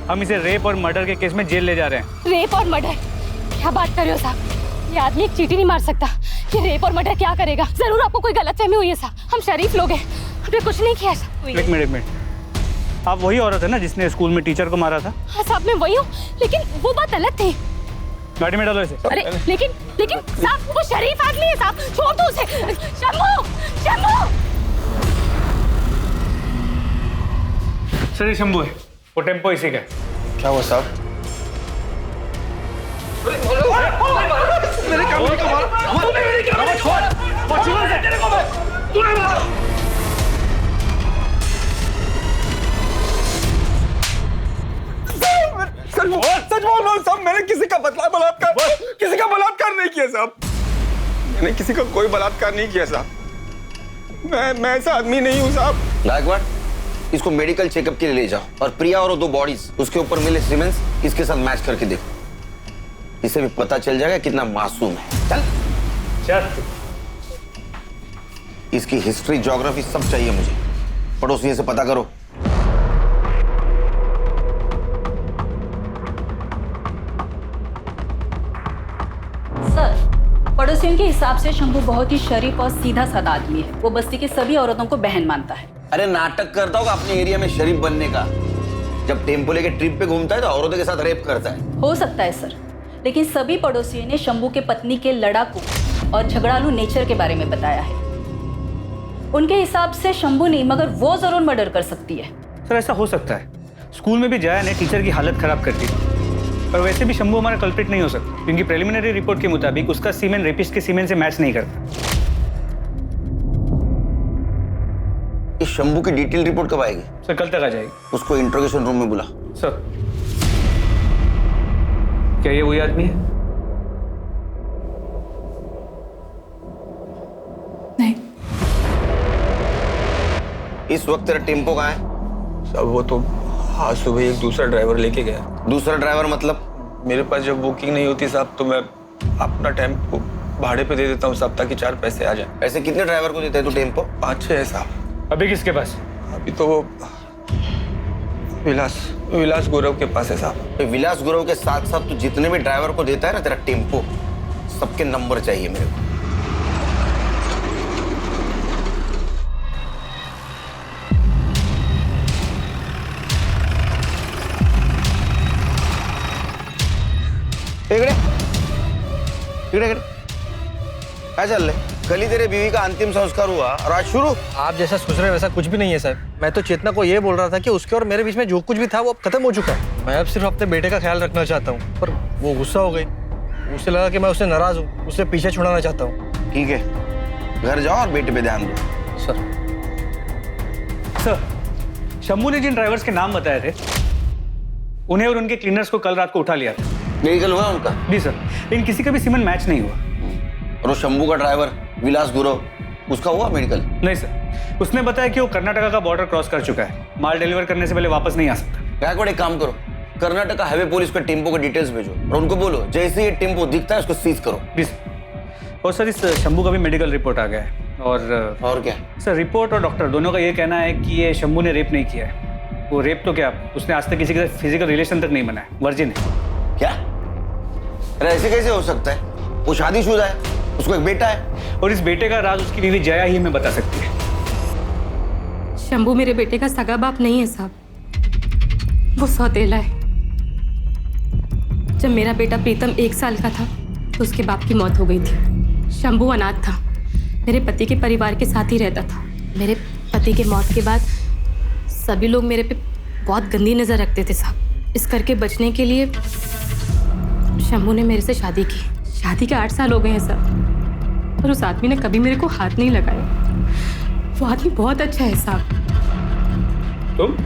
हम इसे रेप और मर्डर के केस में जेल ले जा रहे हैं। रेप और मर्डर? क्या बात कर रहे हो साहब? ये आदमी एक चींटी नहीं मार सकता। ये रेप और मर्डर क्या करेगा? जरूर आपको कोई गलतफहमी हुई है साहब। हम शरीफ लोग हैं, हमने कुछ नहीं किया साहब। एक मिनट, आप वही औरत है ना जिसने स्कूल में टीचर को मारा था? हाँ साहब मैं वही हूँ, लेकिन वो बात अलग थी। गाड़ी में डालो इसे। अरे लेकिन साहब वो शरीफ आदमी है साहब, छोड़ दो उसे। शंभू शंभू। सर ये शंभू है, वो टेम्पो इसी का है। क्या हुआ साहब? मेरे कामनी को मारो। तूने मेरी कामनी को मारो। पछुआ से तेरे को मैं तूने मारा। सच बोल साहब, मैंने किसी का बलात्कार नहीं किया साहब। मैंने किसी का कोई बलात्कार नहीं किया साहब। मैं ऐसा आदमी नहीं हूँ साहब। गायकवाड़, इसको मेडिकल चेकअप के लिए ले जाओ और प्रिया और 2 बॉडीज उसके ऊपर मिले सीमेंस इसके साथ मैच करके देखो। इसे भी पता चल जाएगा कितना मासूम है। चल। इसकी हिस्ट्री, ज्योग्राफी सब चाहिए मुझे। पड़ोसियों से पता करो। सर, पड़ोसियों के हिसाब से शंभू बहुत ही शरीफ और सीधा साधा आदमी है। वो बस्ती की सभी औरतों को बहन मानता है। अरे नाटक करता होगा अपने एरिया में शरीफ बनने का। जब टेम्पो लेके ट्रिप पे घूमता है तो औरतों के साथ रेप करता है। हो सकता है सर, लेकिन सभी पड़ोसियों ने शंभू के पत्नी के लड़ाकू और झगड़ालू नेचर के बारे में बताया है। उनके हिसाब से शंभू नहीं मगर वो जरूर मर्डर कर सकती है। सर ऐसा हो सकता है, स्कूल में भी जया ने टीचर की हालत खराब कर दी, पर वैसे भी शंभू हमारा कल्प्रिट नहीं हो सकता क्योंकि प्रिलिमिनरी रिपोर्ट के मुताबिक उसका सीमेन रेपिस्ट के सीमेन से मैच नहीं करता। इस शंभू की डिटेल रिपोर्ट कब आएगी? सर कल तक आ जाएगी। उसको इंट्रोगेशन रूम में बुला। सर क्या ये वही आदमी है? नहीं। इस वक्त तेरा टेम्पो कहाँ है? साहब वो तो आज सुबह एक दूसरा ड्राइवर लेके गया। दूसरा ड्राइवर मतलब? मेरे पास जब बुकिंग नहीं होती साहब तो मैं अपना टेम्पो भाड़े पे दे देता हूँ साहब, ताकि 4 पैसे आ जाए। ऐसे कितने ड्राइवर को देता है तू टेम्पो? 5-6 है साहब। अभी किसके पास? अभी तो वो विलास गौरव के पास है साहब। विलास गौरव के साथ साथ तू जितने भी ड्राइवर को देता है ना तेरा टेम्पो, सबके नंबर चाहिए मेरे को। क्या चल रहा है? कल ही तेरे बीवी का अंतिम संस्कार हुआ और आज शुरू? आप जैसा सोच रहे हैं वैसा कुछ भी नहीं है सर। मैं तो चेतना को ये बोल रहा था कि उसके और मेरे बीच में जो कुछ भी था वो अब खत्म हो चुका है। मैं अब सिर्फ अपने बेटे का ख्याल रखना चाहता हूँ, पर वो गुस्सा हो गई। उसे लगा कि मैं उससे नाराज हूँ, उसे पीछे छुड़ाना चाहता हूँ। ठीक है, घर जाओ और बेटे पे ध्यान दो। सर शंभू ने जिन ड्राइवर्स के नाम बताए थे उन्हें और उनके क्लीनर्स को कल रात को उठा लिया था। मेडिकल हुआ उनका? जी सर, लेकिन किसी का भी सीमेन मैच नहीं हुआ। और वो शंभू का ड्राइवर विलास गौरव, उसका हुआ मेडिकल? नहीं सर, उसने बताया कि वो कर्नाटका का बॉर्डर क्रॉस कर चुका है, माल डिलीवर करने से पहले वापस नहीं आ सकता। गायकवाड़ एक काम करो, कर्नाटका हाईवे पुलिस को टेम्पो के डिटेल्स भेजो और उनको बोलो जैसे ये टेम्पो दिखता है उसको सीज करो। जी सर। और सर इस शंभू का भी मेडिकल रिपोर्ट आ गया है। और क्या सर? रिपोर्ट और डॉक्टर दोनों का ये कहना है कि ये शंभू ने रेप नहीं किया है। वो रेप तो क्या, उसने आज तक किसी के साथ फिजिकल रिलेशन तक नहीं बनाया, वर्जिन है। क्या? अरे ऐसे कैसे हो सकता है? वो शादीशुदा है, उसको एक बेटा है। और इस बेटे का राज उसकी बीवी जया ही हमें बता सकती है। शंभू मेरे बेटे का सगा बाप नहीं है साहब, वो सौतेला है। जब मेरा बेटा प्रीतम 1 साल का था तो उसके बाप की मौत हो गई थी। शंभू अनाथ था, मेरे पति के परिवार के साथ ही रहता था। मेरे पति के मौत के बाद सभी लोग मेरे पे बहुत गंदी नज़र रखते थे साहब। इस करके बचने के लिए शंभू ने मेरे से शादी की। शादी के 8 साल हो गए हैं साहब, पर उस आदमी ने कभी मेरे को हाथ नहीं लगाया। वो आदमी बहुत अच्छा है साहब। तुम?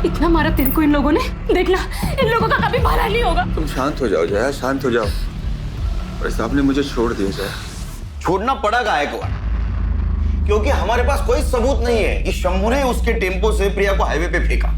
इतना मारा तेरे को इन लोगों ने, देखना इन लोगों का कभी भला नहीं होगा। तुम शांत हो जाओ जया, शांत हो जाओ। भाई साहब ने मुझे छोड़ दिया जया। छोड़ना पड़ा गायकवाड़, क्योंकि हमारे पास कोई सबूत नहीं है कि शंभू ने उसके टेम्पो से प्रिया को हाईवे पे फेंका।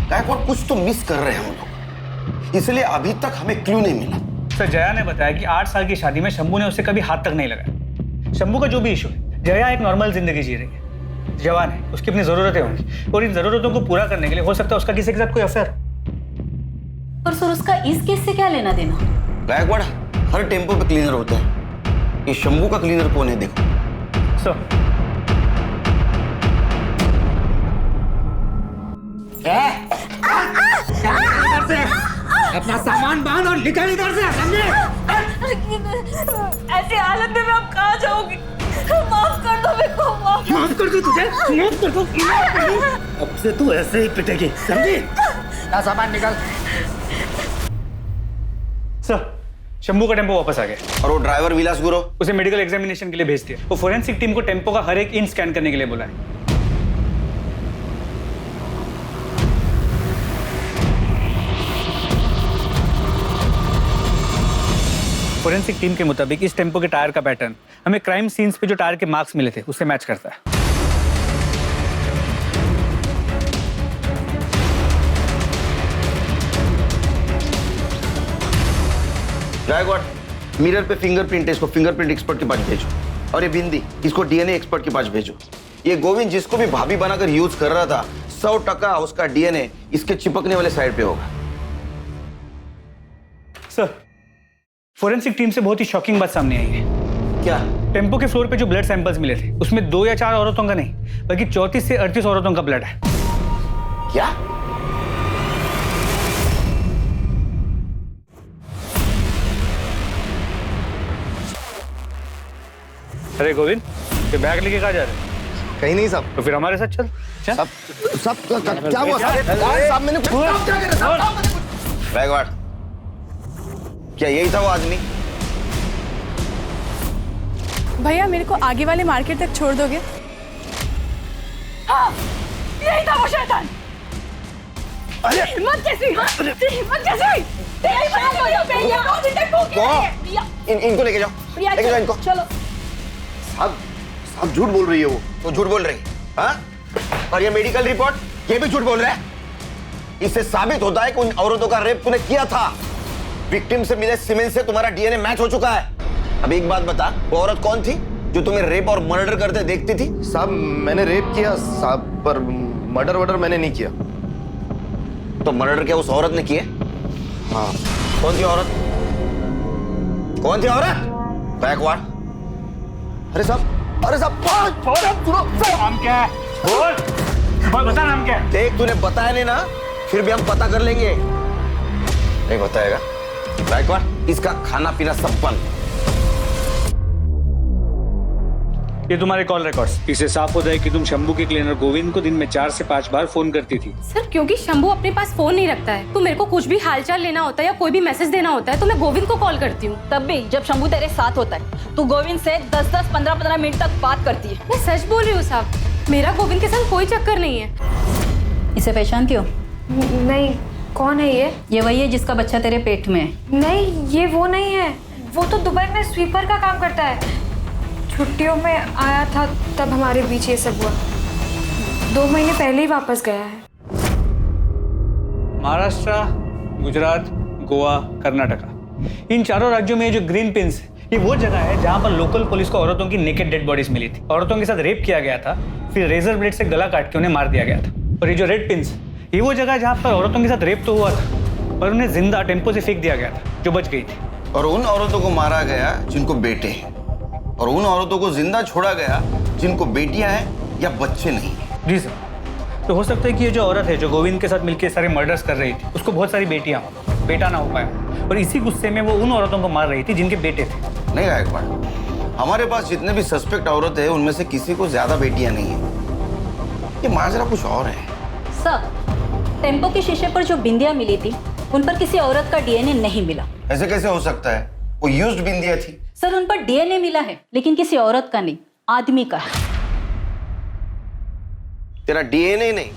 गायकवाड़ कुछ तो मिस कर रहे हैं हम लोग, इसलिए अभी तक हमें क्लू नहीं मिला। सर जया ने बताया कि 8 साल की शादी में शंभू ने उससे कभी हाथ तक नहीं लगाया। शंभू का जो भी इशू है, जया एक नॉर्मल जिंदगी जी रही है, जवान है, उसकी अपनी जरूरतें होंगी और इन जरूरतों को पूरा करने के लिए हो सकता है उसका किसी के साथ कोई अफेयर। पर सर उसका इस केस से क्या लेना देना? गायकवाड़ हर टेम्पो पे क्लीनर होता है, ये शंभू का क्लीनर कौन है देखो। सर अपना सामान बांध और निकल इधर से, समझे? ऐसी हालत में मैं अब कहाँ जाऊंगी? माफ कर दो मेरे को, माफ कर दो तुझे, माफ कर दो। अब से तू ऐसे ही पिटेगी, समझी? ना सामान निकल। सर शंभू का टेम्पो वापस आ गया। और वो ड्राइवर विलास गुरु, उसे मेडिकल एग्जामिनेशन के लिए भेज दिया। वो फोरेंसिक टीम को टेम्पो का हर एक इंच स्कैन करने के लिए बोला है। फोरेंसिक टीम के मुताबिक इस टेम्पो के टायर का पैटर्न हमें क्राइम सीन्स पे जो टायर के मार्क्स मिले थे उससे मैच करता है। गायकवाड़ मिरर पे फिंगरप्रिंट है, इसको फिंगरप्रिंट एक्सपर्ट के पास भेजो। और ये बिंदी इसको डीएनए एक्सपर्ट के पास भेजो। ये गोविंद जिसको भी भाभी बनाकर यूज कर रहा था, 100% उसका डीएनए इसके चिपकने वाले साइड पे होगा। सर फोरेंसिक टीम से बहुत ही शॉकिंग बात सामने आई है। क्या? टेम्पो के फ्लोर पे जो ब्लड सैंपल्स मिले थे उसमें 2 या 4 औरतों का नहीं बल्कि 34 से 38 औरतों का ब्लड है। क्या? अरे गोविंद, ये बैग लेके कहाँ जा रहे हैं? कहीं नहीं साहब। तो फिर हमारे साथ चल। सब क्या हुआ साहब? मैंने गायकवाड़ क्या यही था वो आदमी? भैया मेरे को आगे वाले मार्केट तक छोड़ दोगे? हाँ, यही था वो शैतान। अरे हिम्मत कैसी? हिम्मत कैसी? तेरी बात हो भैया। इनको लेके जाओ, लेके जाओ इनको। चलो। साहब झूठ बोल रही है वो, तो झूठ बोल रही है। हाँ? और ये मेडिकल रिपोर्ट ये भी झूठ बोल रहा है। इससे साबित होता है कि उन औरतों का रेप तूने किया था। विक्टिम से मिले सीमेंट से तुम्हारा डीएनए मैच हो चुका है। अब एक बात बता, वो औरत कौन थी जो तुम्हें रेप और मर्डर करते देखती थी? साहब मैंने रेप किया साहब, पर मर्डर मैंने नहीं किया। तो मर्डर क्या उस औरत ने किया? हाँ। कौन थी औरत? कौन थी औरत? गायकवाड़। अरे साहब नाम क्या है? बोल बता, नाम क्या है? देख तूने बताया नहीं ना, फिर भी हम पता कर लेंगे। नहीं बताएगा गायकवाड़, इसका खाना पीना सब बंद। ये तुम्हारे कॉल रिकॉर्ड्स। इससे साफ होता है कि तुम शंभू के क्लीनर गोविंद को दिन में 4 से 5 बार फोन करती थी। सर क्योंकि शंभू अपने पास फोन नहीं रखता है, तो मेरे को कुछ भी हालचाल लेना होता है या कोई भी मैसेज देना होता है तो मैं गोविंद को कॉल करती हूँ। तब भी जब शंभू तेरे साथ होता है तू गोविंद से 10-10, 15-15 मिनट तक बात करती है। मैं सच बोल रही हूँ साहब, मेरा गोविंद के साथ कोई चक्कर नहीं है। इसे पहचानती हो? नहीं, कौन है ये? ये वही है जिसका बच्चा तेरे पेट में है। नहीं, ये वो नहीं है। वो तो दुबई में स्वीपर का काम करता है। छुट्टियों में आया था तब हमारे बीच ये सब हुआ। 2 महीने पहले ही वापस गया है। महाराष्ट्र, गुजरात, गोवा, कर्नाटका, इन 4 राज्यों में जो ग्रीन पिंस है, ये वो जगह है जहां पर लोकल पुलिस को औरतों की नेकेड डेड बॉडीज मिली थी। औरतों के साथ रेप किया गया था, फिर रेजर ब्लेड से गला काट के उन्हें मार दिया गया था। और ये जो रेड पिंस, ये वो जगह है जहां पर औरतों के साथ रेप तो हुआ था पर उन्हें जिंदा टेम्पो से फेंक दिया गया था, जो बच गई थी। और उन औरतों को मारा गया जिनको बेटे हैं, और उन औरतों को जिंदा छोड़ा गया जिनको बेटियां हैं या बच्चे नहीं। जी सर। तो हो सकता है कि ये जो औरत है जो गोविंद के साथ मिलकर सारे मर्डर्स कर रही थी, उसको बहुत सारी बेटियां हो, बेटा ना हो पाया, और इसी गुस्से में वो उन औरतों को मार रही थी जिनके बेटे थे। नहीं गायकवाड़, हमारे पास जितने भी सस्पेक्ट औरत है उनमें से किसी को ज्यादा बेटियां नहीं है। ये माजरा कुछ और है। सर, टेम्पो के शीशे पर जो बिंदियां मिली थी उन पर किसी औरत का डीएनए नहीं मिला। ऐसे कैसे हो सकता है? वो यूज्ड बिंदिया थी। सर उन पर डीएनए मिला है लेकिन किसी औरत का नहीं, आदमी का है। तेरा डीएनए नहीं,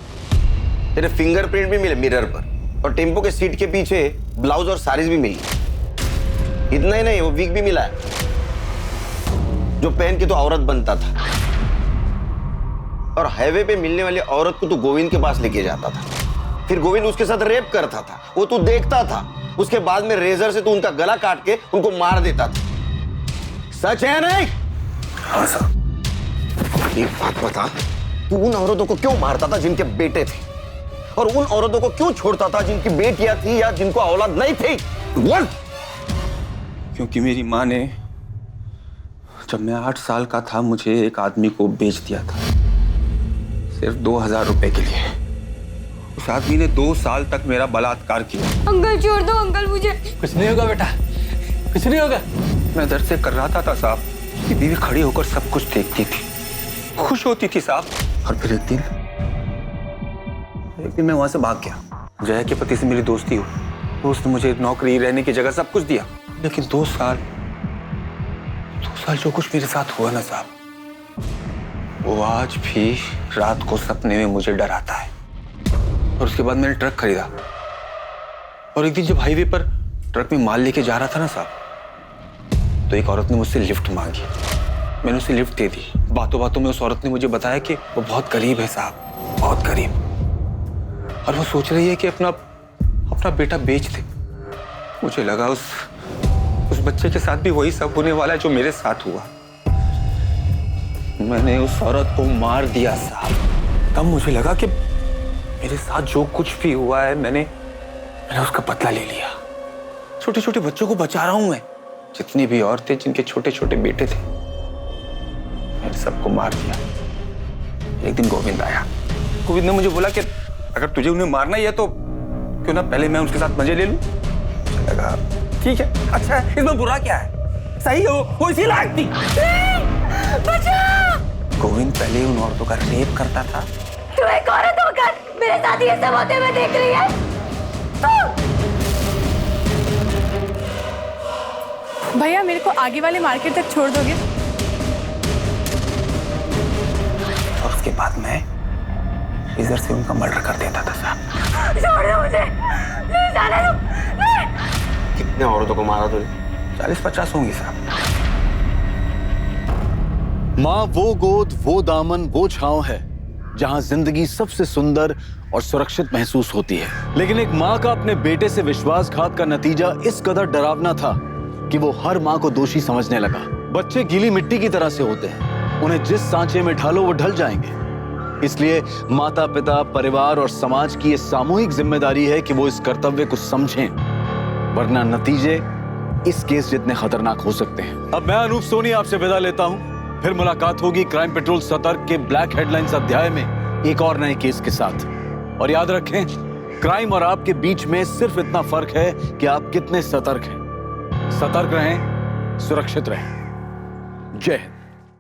तेरे फिंगरप्रिंट भी मिले मिरर पर, और टेम्पो के सीट के पीछे ब्लाउज और साड़ीज भी मिली। इतना ही नहीं, वो विग भी मिला है। जो पहन के तो औरत बनता था, और हाईवे पे मिलने वाली औरत को तू गोविंद के पास लेके जाता था, फिर गोविंद उसके साथ रेप करता था, वो तू देखता था, उसके बाद में रेजर से तू उनका गला काट के उनको मार देता था। सच है नहीं? हाँ सर। एक बात बता, तू उन औरतों को क्यों मारता था जिनके बेटे थे, और उन औरतों को क्यों छोड़ता था जिनकी बेटियां थी या जिनको औलाद नहीं थी? बोल। क्योंकि मेरी माँ ने जब मैं 8 साल का था मुझे एक आदमी को बेच दिया था, सिर्फ 2000 रुपए के लिए। उस आदमी ने 2 साल तक मेरा बलात्कार किया। अंकल छोड़ दो अंकल, मुझे कुछ नहीं होगा बेटा, कुछ नहीं होगा। मैं दर्द से कर रहा था साहब कि बीवी खड़ी होकर सब कुछ देखती थी, खुश होती थी साहब। और फिर एक दिन मैं वहां से भाग गया। जया के पति से मेरी दोस्ती हुई, तो उसने मुझे नौकरी, रहने की जगह सब कुछ दिया। लेकिन 2 साल जो कुछ मेरे साथ हुआ ना साहब, वो आज भी रात को सपने में मुझे डराता है। और उसके बाद मैंने ट्रक खरीदा, और एक दिन जब हाईवे पर ट्रक में माल लेके जा रहा था ना साहब, तो एक औरत ने मुझसे लिफ्ट मांगी। मैंने उसे लिफ्ट दे दी। बातों बातों में उस औरत ने मुझे बताया कि वो बहुत गरीब है साहब, बहुत गरीब, और वो सोच रही है कि अपना बेटा बेच दे। मुझे लगा उस बच्चे के साथ भी वही सब होने वाला है जो मेरे साथ हुआ। मैंने उस औरत को मार दिया साहब। तब मुझे लगा कि मेरे साथ जो कुछ भी हुआ है मैंने उसका बदला ले लिया। छोटे छोटे बच्चों को बचा रहा हूं मैं। जितनी भी औरतें जिनके छोटे छोटे बेटे थे, मैंने सबको मार दिया। एक दिन गोविंद आया। गोविंद ने मुझे बोला कि अगर तुझे उन्हें मारना ही है तो क्यों ना पहले मैं उसके साथ मजे ले लूं। मुझे लगा ठीक है, अच्छा है, इसमें बुरा क्या है, सही है, वो इसी लायक थी। गोविंद पहले उन औरतों का रेप करता था। तू एक औरत होकर मेरे साथ ये सब होते हुए देख रही है? भैया मेरे को आगे वाले मार्केट तक छोड़ दोगे? और उसके बाद मैं इधर से उनका मर्डर कर देता था साहब। छोड़ दो मुझे, प्लीज आने दो। कितने औरतों को मारा तूने? 40-50 होंगी साहब। माँ वो गोद, वो दामन, वो छांव है जहां जिंदगी सबसे सुंदर और सुरक्षित महसूस होती है। लेकिन एक माँ का अपने बेटे से विश्वासघात का नतीजा इस कदर डरावना था कि वो हर माँ को दोषी समझने लगा। बच्चे गीली मिट्टी की तरह से होते हैं, उन्हें जिस सांचे में ढालो वो ढल जाएंगे। इसलिए माता पिता, परिवार और समाज की ये सामूहिक जिम्मेदारी है कि वो इस कर्तव्य को समझें, वरना नतीजे इस केस जितने खतरनाक हो सकते हैं। अब मैं अनूप सोनी आपसे विदा लेता हूं। फिर मुलाकात होगी क्राइम पेट्रोल सतर्क के ब्लैक हेडलाइंस अध्याय में एक और नए केस के साथ। और याद रखें, क्राइम और आपके बीच में सिर्फ इतना फर्क है कि आप कितने सतर्क हैं। सतर्क रहें, सुरक्षित रहें। जय हिंद।